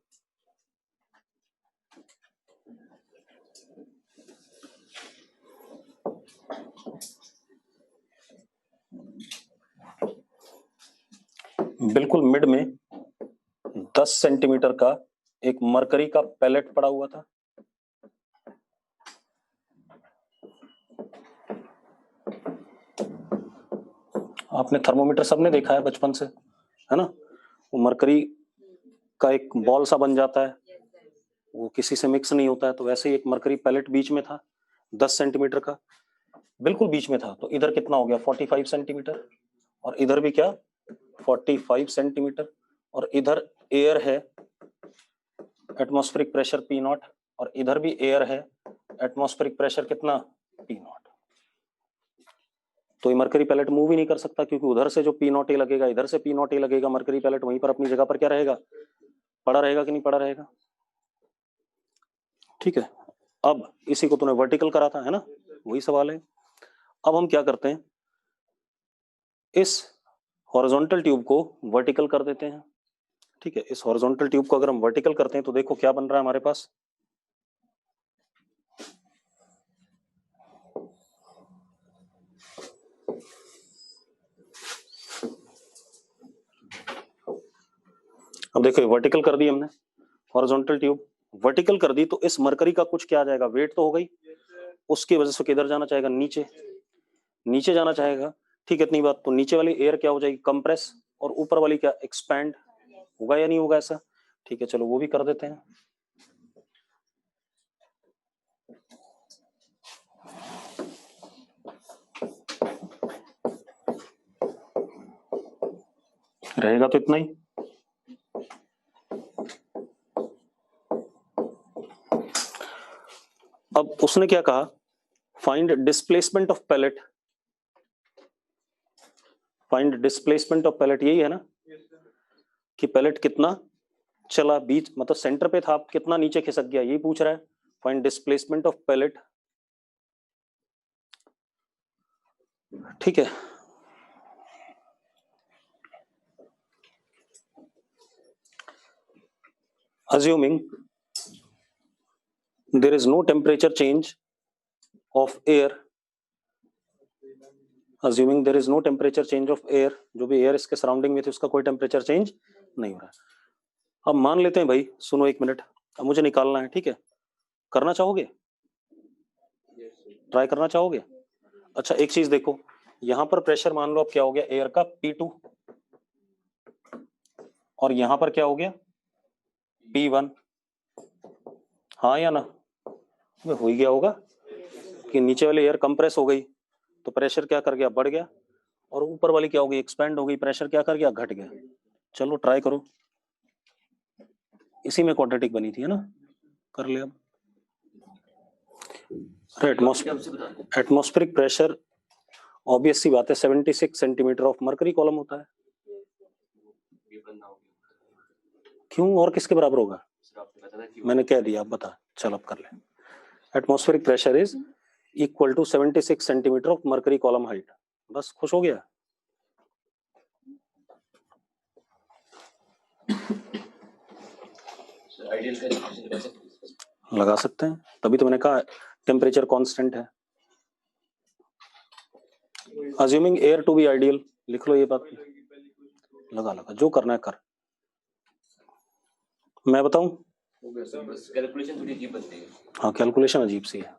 बिल्कुल मिड में 10 सेंटीमीटर का एक मरकरी का पैलेट पड़ा हुआ था। आपने थर्मोमीटर सबने देखा है बचपन से, है ना, वो मरकरी का एक बॉल सा बन जाता है, वो किसी से मिक्स नहीं होता है। तो वैसे ही एक मरकरी पैलेट बीच में था, 10 सेंटीमीटर का, बिल्कुल बीच में था। तो इधर कितना हो गया, 45 सेंटीमीटर, और इधर भी क्या, 45 सेंटीमीटर, और इधर एयर है, एटमॉस्फेरिक प्रेशर पी नॉट, और इधर भी एयर है, एटमॉस्फेरिक प्रेशर कितना, पी नॉट। तो ये मरकरी पैलेट मूव ही नहीं कर सकता, क्योंकि उधर से जो पी नॉट ए लगेगा, इधर से पी नॉट ए लगेगा, मरकरी पैलेट वहीं पर अपनी जगह पर क्या रहेगा, पड़ा रहेगा कि नहीं पड़ा रहेगा, ठीक है। अब इसी को तूने वर्टिकल करा था, है ना, वही सवाल है। अब हम क्या करते हैं, इस हॉरिजॉन्टल ट्यूब को वर्टिकल कर देते हैं, ठीक है। इस हॉरिजॉन्टल ट्यूब को अगर हम वर्टिकल करते हैं तो देखो क्या बन रहा है हमारे पास। अब देखो वर्टिकल कर दी हमने, हॉरिजॉन्टल ट्यूब वर्टिकल कर दी, तो इस मरकरी का कुछ क्या आ जाएगा, वेट तो हो गई, उसकी वजह से किधर जाना चाहेगा, नीचे, नीचे जाना चाहेगा, ठीक है। इतनी बात, तो नीचे वाली एयर क्या हो जाएगी, कंप्रेस, और ऊपर वाली क्या, एक्सपैंड। होगा या नहीं होगा ऐसा, ठीक है, चलो वो भी कर देते हैं। रहेगा तो इतना ही। अब उसने क्या कहा, find displacement of pellet, find displacement of pellet, यही है ना, कि पैलेट कितना चला, बीच मतलब सेंटर पे था, कितना नीचे खिसक गया, यही पूछ रहा है। फाइंड डिस्प्लेसमेंट ऑफ पैलेट, ठीक है। assuming there is no temperature change of air, assuming there is no temperature change of air, जो भी एयर इसके सराउंडिंग में थी उसका कोई टेम्परेचर चेंज नहीं हो रहा है। अब मान लेते हैं भाई, सुनो एक मिनट, अब मुझे निकालना है, ठीक है, करना चाहोगे, ट्राई करना चाहोगे। अच्छा एक चीज देखो, यहां पर प्रेशर मान लो अब क्या हो गया, एयर का P2, और यहां पर क्या हो गया, P1, हाँ या ना, में हो ही गया होगा कि नीचे वाली एयर कंप्रेस हो गई तो प्रेशर क्या कर गया, बढ़ गया, और ऊपर वाली क्या हो गई, एक्सपेंड हो गई, प्रेशर क्या कर गया, घट गया। चलो ट्राई करो, इसी में क्वाड्रेटिक बनी थी है ना, कर ले अब। एटमॉस्फेरिक प्रेशर ऑब्वियस सी बात है 76 सेंटीमीटर ऑफ मरकरी कॉलम होता है। क्यों, और किसके बराबर होगा, मैंने कह दिया, आप बता, चल अब कर ले। Atmospheric pressure is equal to 76 centimetre of mercury column height. बस खुश हो गया। लगा सकते हैं, तभी तो मैंने कहा टेम्परेचर कांस्टेंट है। Assuming air to be ideal, लिख लो ये बात, लगा लगा जो करना है कर। मैं बताऊं, कैलकुलेशन थोड़ी अजीब बनती है। हाँ कैलकुलेशन अजीब सी है।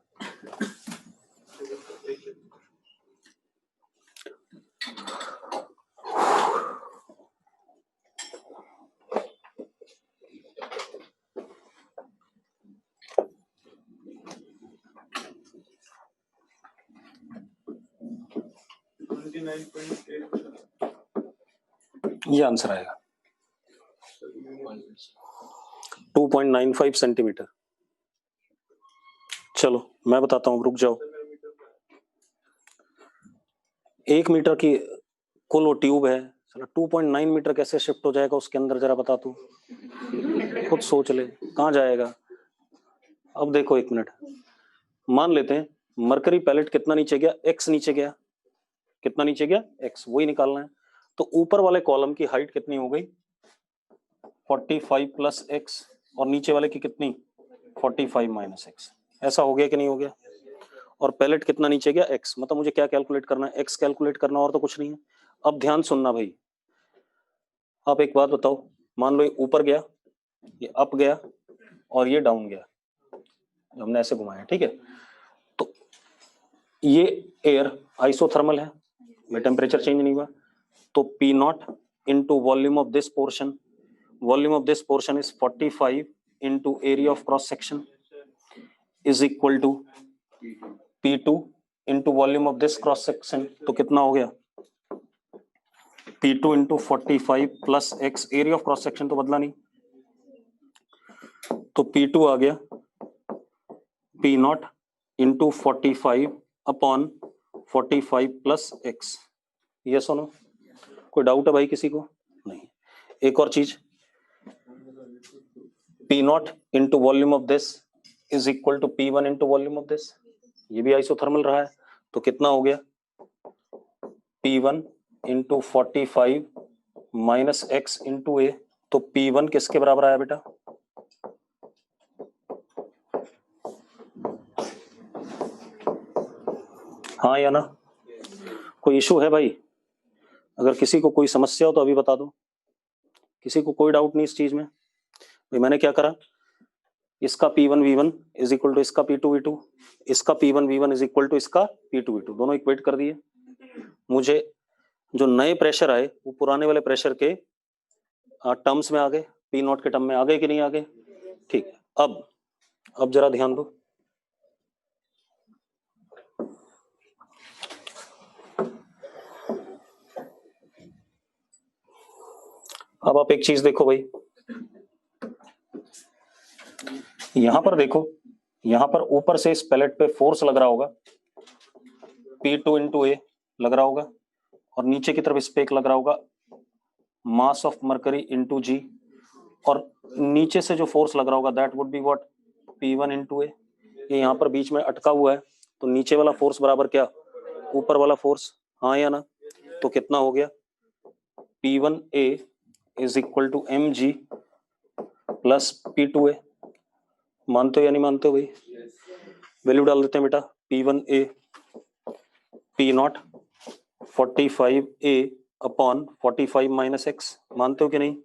ये आंसर आएगा 2.95 सेंटीमीटर। चलो मैं बताता हूँ, रुक जाओ। 1 मीटर की कुल वो ट्यूब है, 2.9 मीटर कैसे शिफ्ट हो जाएगा उसके अंदर, जरा बता तू, खुद सोच ले कहाँ जाएगा। अब देखो 1 मिनट, मान लेते हैं मरकरी पैलेट कितना नीचे गया, x नीचे गया, कितना नीचे गया, x, वही निकालना है। तो ऊपर वाले कॉलम की हाइट कितनी हो गई, 45 प्लस x, और नीचे वाले की कितनी, 45 माइनस x। ऐसा हो गया कि नहीं हो गया। और पैलेट कितना नीचे गया, x, मतलब मुझे क्या कैलकुलेट करना है, x कैलकुलेट करना, और तो कुछ नहीं है। अब ध्यान सुनना भाई, आप एक बात बताओ, मान लो ये ऊपर गया, ये अप गया, और ये डाउन गया, हमने ऐसे घुमाया, ठीक है। तो ये एयर आइसोथर्मल है, ये टेम्परेचर चेंज नहीं हुआ, तो P naught into volume of this portion, volume of this portion is 45 into area of cross section is equal to P2 into volume of this cross section. तो कितना हो गया, P2 into 45 plus x, area of cross section तो बदला नहीं, तो P2 आ गया P naught into 45 upon 45 plus x। ये सुनो, कोई डाउट है भाई किसी को, नहीं। एक और चीज, P naught into volume of this is equal to P1 into volume of this, ये भी आइसोथर्मल रहा है, तो कितना हो गया, P1 into 45 minus x into A. तो P1 किसके बराबर आया बेटा, हाँ या ना, कोई इशू है भाई, अगर किसी को कोई समस्या हो तो अभी बता दो, किसी को कोई डाउट नहीं इस चीज में। भाई मैंने क्या करा, इसका P1 V1 is equal to इसका P2 V2, इसका P1 V1 is equal to इसका P2 V2, दोनों इक्वेट कर दिए। मुझे जो नए प्रेशर आए वो पुराने वाले प्रेशर के टर्म्स में आ गए, P नॉट के टर्म में आ गए कि नहीं आ गए, ठीक है। अब जरा ध्यान दो, अब आप एक चीज देखो भाई, यहां पर देखो, यहां पर ऊपर से इस पैलेट पे फोर्स लग रहा होगा, P2 इंटू ए लग रहा होगा, और नीचे की तरफ इस पे एक लग रहा होगा mass of mercury into G, और नीचे से जो फोर्स लग रहा होगा that would be what, P1 into A. ये यहाँ पर बीच में अटका हुआ है, तो नीचे वाला फोर्स बराबर क्या, ऊपर वाला फोर्स, हाँ या ना। तो कितना हो गया, P1A is equal to mg plus P2A। मानते हो या नहीं मानते हो भाई, वैल्यू डाल देते हैं बेटा, P1A P naught 45A upon 45 minus x, मानते हो कि नहीं,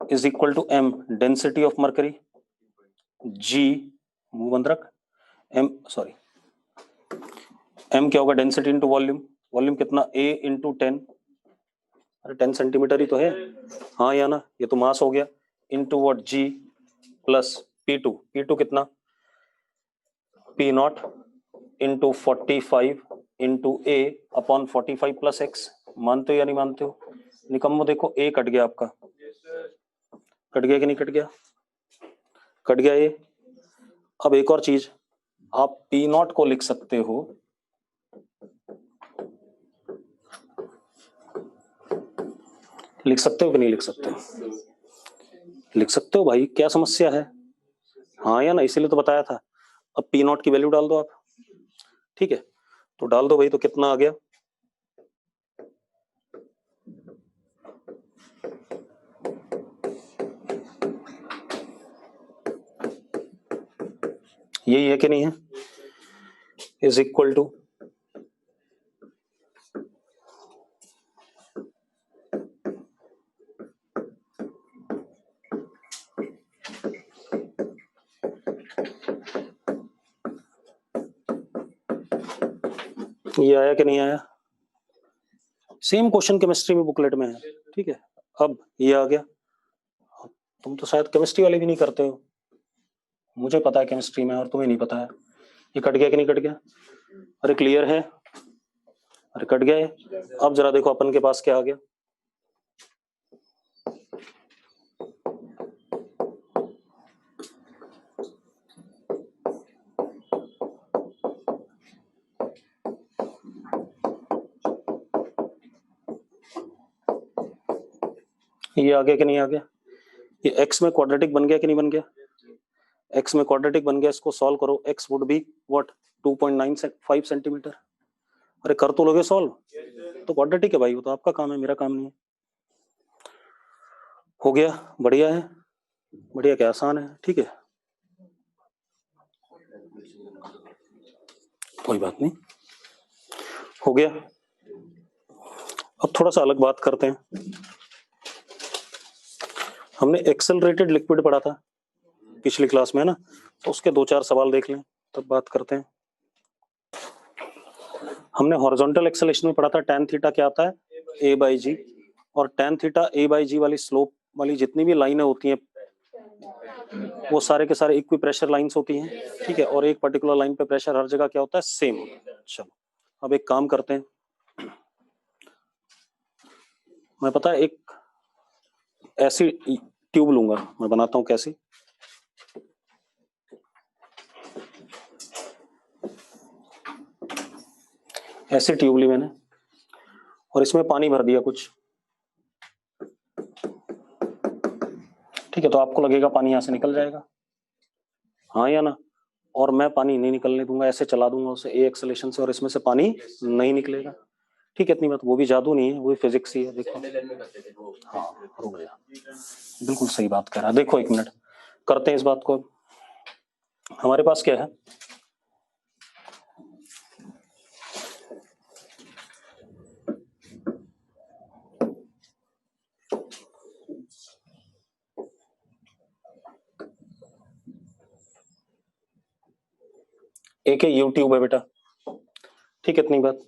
is equal to m density of mercury, g मुंह बंद रख, m सॉरी m क्या होगा, डेंसिटी इंटू वॉल्यूम, वॉल्यूम कितना a इंटू 10, अरे 10 सेंटीमीटर ही तो है, हाँ या ना, ये तो मास हो गया, into what g plus P2 कितना P not into 45 into A upon 45 plus x. मानते हो या नहीं मानते हो? निकम्मो देखो, ए कट गया आपका, कट गया कि नहीं कट गया? कट गया ए। अब एक और चीज, आप पी नॉट को लिख सकते हो कि नहीं लिख सकते? लिख सकते हो भाई, क्या समस्या है? हाँ या ना, इसीलिए तो बताया था। अब पी नॉट की वैल्यू डाल दो आप, ठीक है? तो डाल दो भाई, तो कितना आ गया? यही है कि नहीं है? इज इक्वल टू ये आया कि नहीं आया? सेम क्वेश्चन केमिस्ट्री में बुकलेट में है, ठीक है? अब ये आ गया। तुम तो शायद केमिस्ट्री वाले भी नहीं करते हो, मुझे पता है केमिस्ट्री में, और तुम्हें नहीं पता है। ये कट गया कि नहीं कट गया? अरे क्लियर है? अरे कट गया है। अब जरा देखो अपन के पास क्या आ गया। ये आ गया कि नहीं आ गया? ये एक्स में क्वाड्रेटिक बन गया कि नहीं बन गया? एक्स में क्वाड्रेटिक बन गया, इसको सॉल्व करो। X would be what? 2.95 centimetre. अरे कर तो लोगे सॉल्व? तो क्वाड्रेटिक है भाई, वो तो आपका काम है, मेरा काम नहीं है। हो गया? बढ़िया है। बढ़िया क्या, आसान है, ठीक है, कोई बात नहीं, हो गया। अब थोड़ा सा अलग बात करते हैं। हमने एक्सेलरेटेड लिक्विड पढ़ा था पिछली क्लास में, है ना? तो उसके 2-4 सवाल देख लें, तब बात करते हैं। हमने हॉरिजॉन्टल एक्सेलेरेशन में पढ़ा था tan थीटा क्या आता है? a by G. और tan थीटा a बाई जी वाली स्लोप वाली जितनी भी लाइनें होती हैं वो सारे के सारे इक्वी प्रेशर लाइंस होती हैं, ठीक है? और एक पर्टिकुलर लाइन पे प्रेशर हर जगह क्या होता है? सेम होता है। चलो अब एक काम करते हैं, मैं पता है एक ऐसी ट्यूब लूंगा, मैं बनाता हूं कैसी। ऐसी ट्यूब ली मैंने और इसमें पानी भर दिया कुछ, ठीक है? तो आपको लगेगा पानी यहां से निकल जाएगा, हाँ या ना? और मैं पानी नहीं निकलने दूंगा, ऐसे चला दूंगा उसे ए एक्सेलेरेशन से, और इसमें से पानी नहीं निकलेगा, ठीक है? इतनी बात, वो भी जादू नहीं है, वो भी फिजिक्स ही है। देखो, हाँ रुक जा, बिल्कुल सही बात कर रहा है। देखो एक मिनट करते हैं इस बात को। हमारे पास क्या है? एक है यू ट्यूब है बेटा, ठीक है? इतनी बात,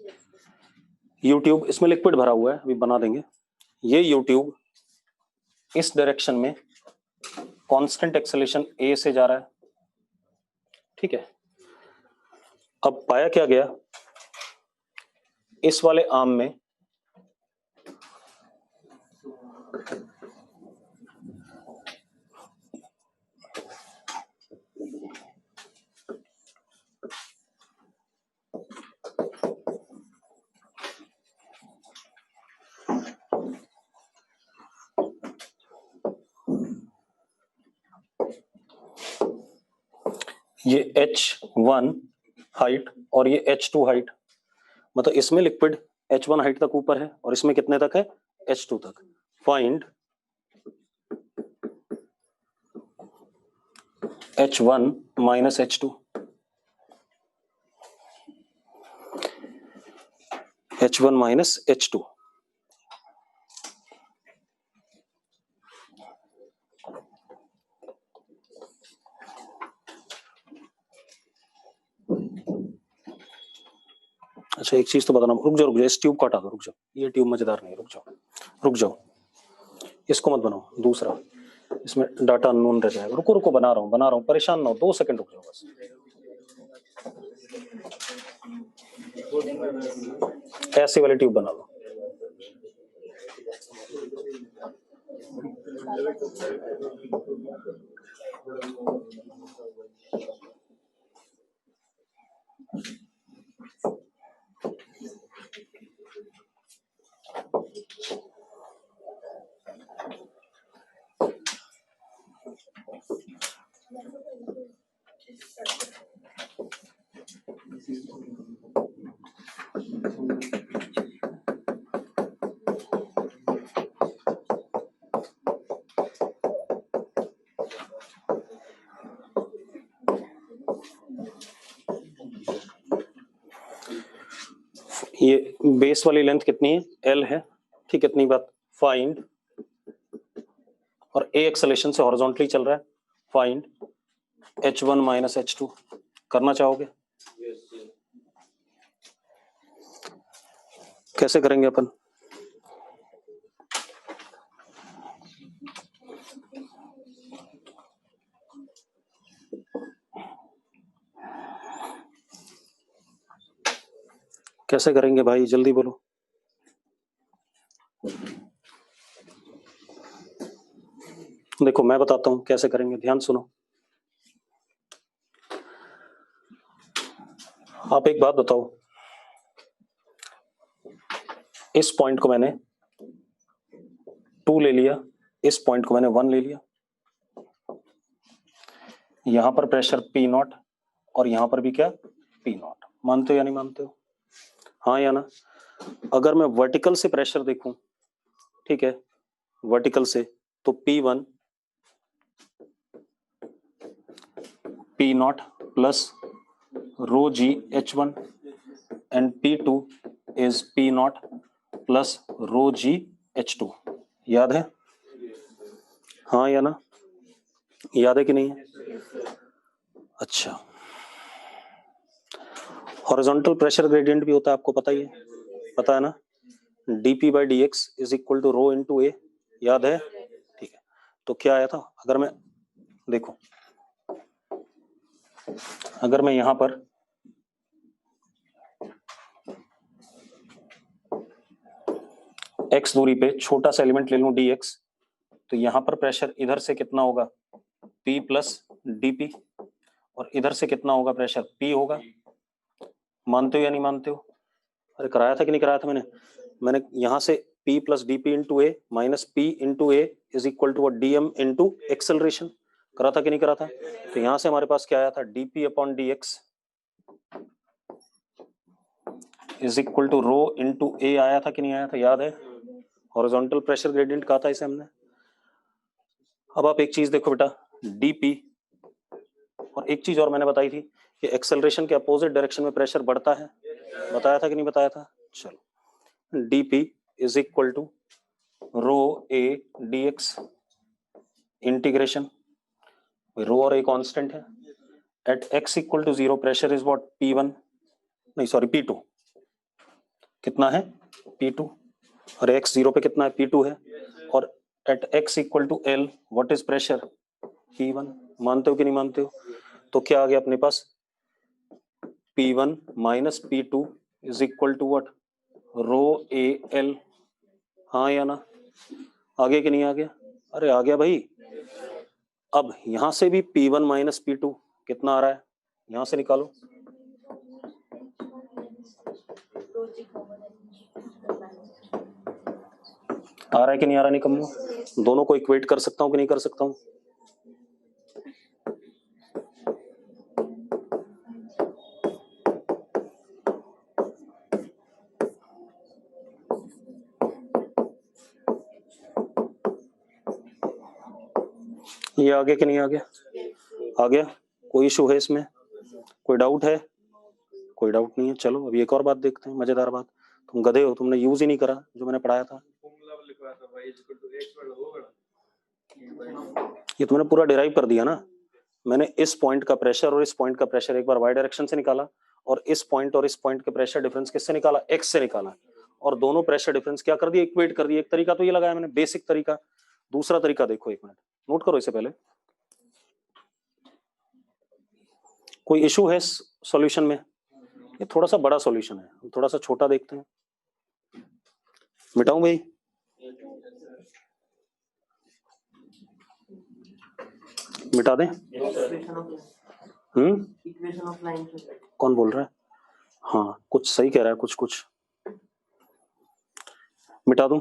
यू ट्यूब, इसमें लिक्विड भरा हुआ है, अभी बना देंगे। ये यू ट्यूब इस डायरेक्शन में कांस्टेंट एक्सेलेरेशन ए से जा रहा है, ठीक है? अब पाया क्या गया, इस वाले आर्म में ये H1 हाइट और ये H2 हाइट, मतलब इसमें लिक्विड H1 हाइट तक ऊपर है और इसमें कितने तक है? H2 तक। Find H1 minus H2। H1 minus H2, अच्छा एक चीज तो बताना, रुक जाओ इस ट्यूब को हटा दो, रुक जाओ, ये ट्यूब मजेदार नहीं है, रुक जाओ रुक जाओ, इसको मत बनाओ, दूसरा, इसमें डाटा अननोन रह जाएगा। रुको रुको, बना रहा हूँ परेशान ना हो, 2 सेकंड रुक जाओ बस। ऐसी वाली ट्यूब बना लो। ये बेस वाली लेंथ कितनी है? L है, ठीक। इतनी बात। फाइंड, और A एक्सेलेरेशन से हॉरिजॉन्टली चल रहा है, फाइंड H1 माइनस H2 करना चाहोगे? कैसे करेंगे अपन? कैसे करेंगे भाई, जल्दी बोलो। देखो मैं बताता हूं कैसे करेंगे, ध्यान सुनो। आप एक बात बताओ, इस पॉइंट को मैंने 2 ले लिया, इस पॉइंट को मैंने 1 ले लिया। यहां पर प्रेशर P0 और यहां पर भी क्या? P0। मानते हो या नहीं मानते हो? हाँ या ना? अगर मैं वर्टिकल से प्रेशर देखूं, ठीक है, वर्टिकल से, तो P1 P0 plus rho g H1 and P2 is P0 plus rho g H2। याद है? हाँ या ना? याद है कि नहीं है? अच्छा, हॉरिजॉन्टल प्रेशर ग्रेडियंट भी होता है, आपको पता ही है, पता है ना? dp by D X is equal to rho into A. याद है? ठीक है। तो क्या आया था? अगर मैं देखो, अगर मैं यहां पर x दूरी पे छोटा सा एलिमेंट ले लूं dx, तो यहां पर प्रेशर इधर से कितना होगा? p प्लस dp, और इधर से कितना होगा प्रेशर? p होगा। मानते हो या नहीं मानते हो? अरे कराया था कि नहीं कराया था मैंने यहां से p plus D P into A minus P into A is equal to D M into acceleration. करा था कि नहीं करा था? तो यहां से हमारे पास क्या आया था? dp upon D X is equal to rho into A आया था कि नहीं आया था? याद है? हॉरिजॉन्टल प्रेशर ग्रेडियंट कहा था इसे हमने। अब आप एक चीज देखो बेटा, dp, और एक चीज और मैंने बताई थी कि एक्सेलरेशन के अपोजिट डायरेक्शन में प्रेशर बढ़ता है, बताया था कि नहीं बताया था? चलो, dp is equal to rho A D X integration, rho और ए कांस्टेंट है, at x equal to 0 pressure is what? P1, नहीं सॉरी P2। कितना है? P2। और x 0 पे कितना है? P2 है। और at x equal to L what is pressure? P1। मानते हो कि नहीं मानते हो? तो क्या आ गया अपने पास? P1 minus P2 is equal to what? Rho A L. हाँ या ना? आ गया कि नहीं आ गया? अरे आ गया भाई। अब यहां से भी P1 माइनस P2 कितना आ रहा है? यहां से निकालो। आ रहा है कि नहीं आ रहा? निकम्मो, दोनों को इक्वेट कर सकता हूं कि नहीं कर सकता हूं? ये आ गया कि नहीं आ गया? आ गया। कोई इशू है इसमें? कोई डाउट है? कोई डाउट नहीं है। चलो अभी एक और बात देखते हैं, मजेदार बात। तुम गधे हो, तुमने यूज ही नहीं करा जो मैंने पढ़ाया था। ये तुमने पूरा डिराइव कर दिया ना। मैंने इस पॉइंट का प्रेशर और इस पॉइंट का प्रेशर एक बार वाई डायरेक्शन से निकाला, और इस पॉइंट और इस पॉइंट के प्रेशर डिफरेंस किससे निकाला? एक्स से निकाला। और दोनों प्रेशर डिफरेंस क्या कर दिए? इक्वेट कर दिए। एक तरीका तो ये लगाया मैंने, बेसिक तरीका। दूसरा तरीका देखो, एक मिनट नोट करो इसे पहले। कोई इशू है सॉल्यूशन में? ये थोड़ा सा बड़ा सॉल्यूशन है, हम थोड़ा सा छोटा देखते हैं। मिटाऊं भाई? मिटा दें? इक्वेशन ऑफ लाइन कौन बोल रहा है? हाँ कुछ सही कह रहा है, कुछ कुछ मिटा दूं?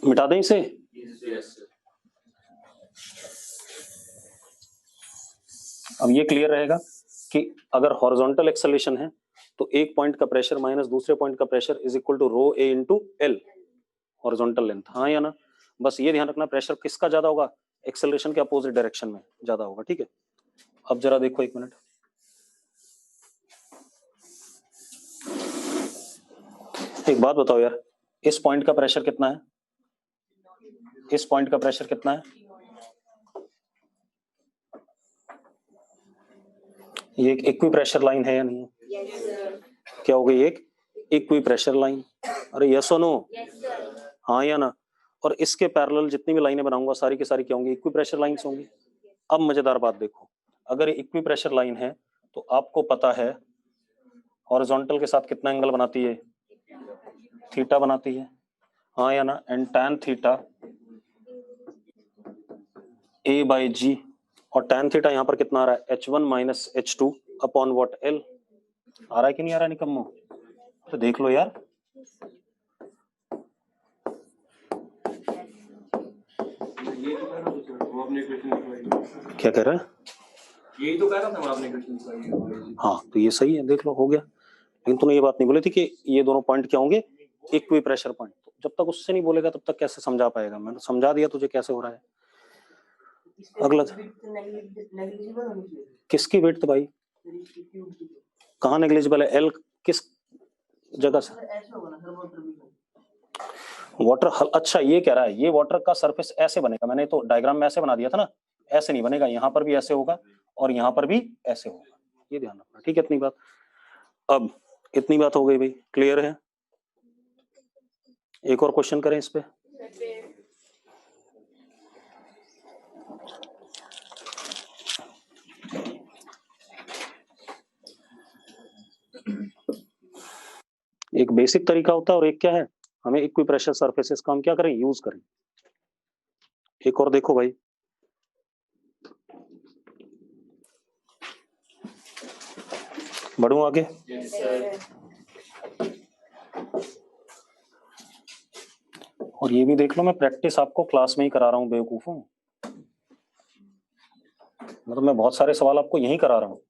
मिटा दें इसे? अब ये क्लियर रहेगा कि अगर हॉरिजॉन्टल एक्सेलरेशन है तो एक पॉइंट का प्रेशर माइनस दूसरे पॉइंट का pressure is equal to rho A into L, horizontal length. हाँ या ना? बस ये ध्यान रखना, प्रेशर किसका ज्यादा होगा? एक्सेलरेशन के अपोजिट डायरेक्शन में ज्यादा होगा, ठीक है। अब जरा देखो, एक मिनट, एक बात बताओ यार, इस पॉइंट का प्रेशर कितना है? इस पॉइंट का प्रेशर कितना है? ये एक इक्वी प्रेशर लाइन है या नहीं? क्या हो गई? एक इक्वी प्रेशर लाइन। अरे यस और नो? हाँ या ना? और इसके पैरेलल जितनी भी लाइनें बनाऊंगा सारी की सारी क्या होंगी? इक्वी प्रेशर लाइंस होंगी। अब मजेदार बात देखो, अगर ये इक्वी प्रेशर लाइन है तो आपको पता है हॉरिजॉन्टल के साथ कितना एंगल बनाती है? थीटा बनाती है। हाँ या ना? And tan theta a by G, और tan थीटा यहाँ पर कितना आ रहा है? h1 minus h2 upon what? l। आ रहा है कि नहीं आ रहा है निकम्मो? तो देख लो यार, क्या कह रहा है? यही तो कह रहा था मैं, आपने क्वेश्चन। हाँ तो ये सही है, देख लो, हो गया। लेकिन तूने ये बात नहीं बोली थी कि ये दोनों पॉइंट क्या होंगे? Equi pressure point. जब तक उससे नहीं बोलेगा तब तक कैसे समझा पाएगा? मैंने समझा दिया तुझे कैसे हो रहा है। अगला किसकी विड्थ भाई? कहाँ नेग्लिजिबल है? एल किस जगह से? वाटर, अच्छा ये कह रहा है ये वाटर का सरफेस ऐसे बनेगा, मैंने तो डायग्राम में ऐसे बना दिया था ना, ऐसे नहीं बनेगा, यहाँ पर भी ऐसे होगा और यहाँ पर भी ऐसे होगा, ये ध्यान रखना, ठीक है। इतनी बात, अब इतनी बात हो गई भाई, क्लियर है? एक और क्वेश्चन करें इस पे। एक बेसिक तरीका होता है और एक क्या है, हमें इक्वी प्रेशर सरफेसेस का हम क्या करें? यूज करें। एक और देखो भाई, बढ़ूं आगे? और ये भी देख लो, मैं प्रैक्टिस आपको क्लास में ही करा रहा हूँ, बेवकूफों। मतलब मैं बहुत सारे सवाल आपको यहीं करा रहा हूँ।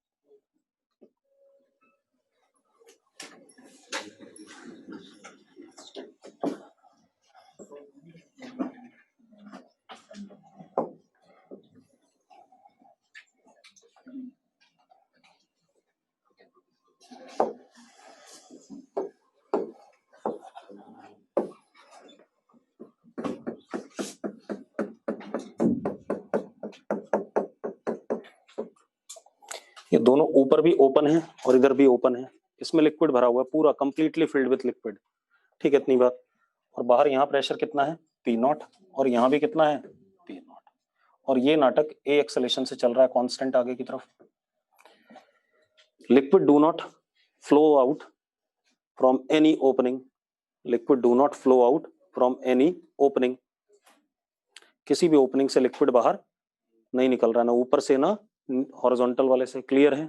ये दोनों ऊपर भी ओपन है और इधर भी ओपन है, इसमें लिक्विड भरा हुआ है पूरा, कंप्लीटली फिल्ड विथ लिक्विड, ठीक है, इतनी बात। और बाहर यहाँ प्रेशर कितना है? P0, और यहाँ भी कितना है? P0। और ये नाटक ए एक्सेलेरेशन से चल रहा है कांस्टेंट आगे की तरफ। Liquid do not flow out from any opening, liquid do not flow out from any opening, किसी भी ओपनिंग से लिक्विड बाहर नहीं निकल रहा, ना ऊपर से ना हॉरिजॉन्टल वाले से, क्लियर है?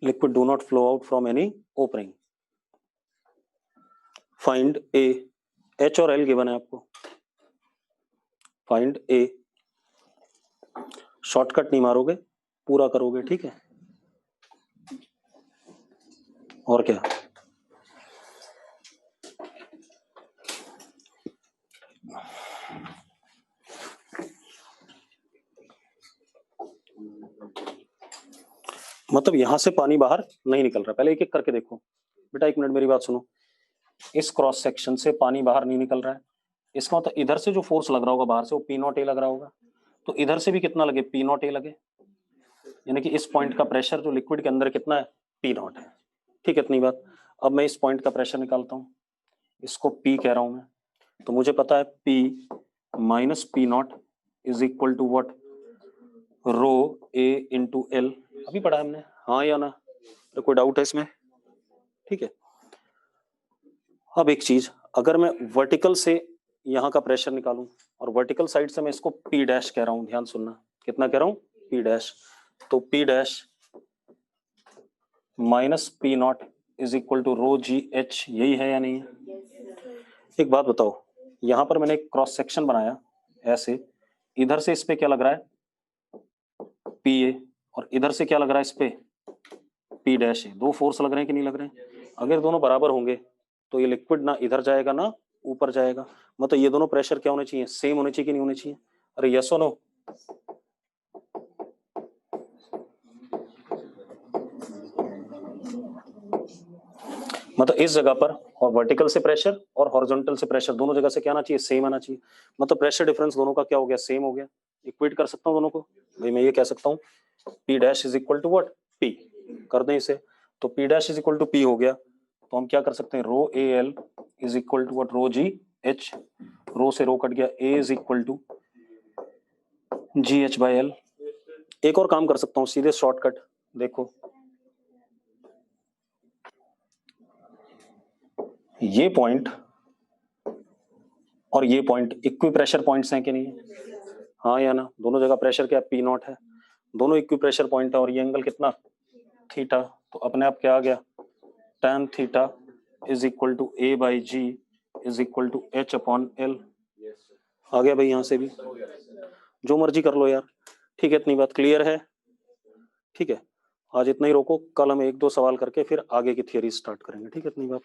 Liquid do not flow out from any opening. Find A, H और एल गिवन है आपको, फाइंड ए, शॉर्टकट नहीं मारोगे, पूरा करोगे, ठीक है। और क्या, मतलब यहां से पानी बाहर नहीं निकल रहा, पहले एक एक करके देखो बेटा, एक मिनट मेरी बात सुनो। इस क्रॉस सेक्शन से पानी बाहर नहीं निकल रहा है, इसका मतलब इधर से जो फोर्स लग रहा होगा बाहर से वो P0 A लग रहा होगा, तो इधर से भी कितना लगे? P0 A लगे, यानी कि इस पॉइंट का प्रेशर जो लिक्विड के अंदर कितना है? P0 है, ठीक है, इतनी बात। अब मैं इस पॉइंट का प्रेशर निकालता हूँ, इसको P कह रहा हूं मैं, तो मुझे पता है P minus P0 is equal to what? Rho A into L, अभी पढ़ा हमने, हाँ या ना? तो कोई डाउट है इसमें? ठीक है। अब एक चीज, अगर मैं वर्टिकल से यहाँ का प्रेशर निकालूं और वर्टिकल साइड से मैं इसको P डैश कह रहा हूं, ध्यान सुनना, कितना कह रहा हूं? P dash. तो P dash minus P naught is equal to rho ji H, यही है या नहीं है? एक बात बताओ, यहां पर मैंने एक क्रॉस सेक्शन बनाया ऐसे, इधर से इस पे क्या लग रहा है? पी ए, और इधर से क्या लग रहा है इस पे? P डैश है। दो फोर्स लग रहे हैं कि नहीं लग रहे हैं? अगर दोनों बराबर होंगे तो ये लिक्विड ना इधर जाएगा ना ऊपर जाएगा, मतलब ये दोनों प्रेशर क्या होने चाहिए? सेम होने चाहिए कि नहीं होने चाहिए? अरे यस और नो? मतलब इस जगह पर और वर्टिकल से प्रेशर और हॉरिजॉन्टल से प्रेशर दोनों जगह से क्या आना चाहिए? सेम आना चाहिए। मतलब प्रेशर डिफरेंस दोनों का क्या हो गया? सेम हो गया। इक्वेट कर सकता हूँ दोनों को भाई, मैं ये कह सकता हूँ P dash is equal to what? P। कर दें इसे, तो P dash is equal to P हो गया। तो हम क्या कर सकते हैं? Rho A L is equal to what? Rho ji H. Rho से रो कट गया, A is equal to G H by L. एक और काम कर सकता हूँ सीधे शॉर्टकट, देखो ये पॉइंट और ये पॉइंट इक्वी प्रेशर पॉइंट्स हैं कि नहीं? हाँ या ना? दोनों जगह प्रेशर क्या? P नॉट है, दोनों इक्वी प्रेशर पॉइंट है, और ये एंगल कितना? थीटा। तो अपने आप क्या आ गया? tan theta is equal to A by G is equal to H upon L। आ गया भाई? यहां से भी जो मर्जी कर लो यार। ठीक है, इतनी बात क्लियर है? ठीक है, आज इतना ही रोको, कल हम एक दो सवाल करके फिर आगे की थियरी स्टार्ट करेंगे। ठीक है, इतनी बात।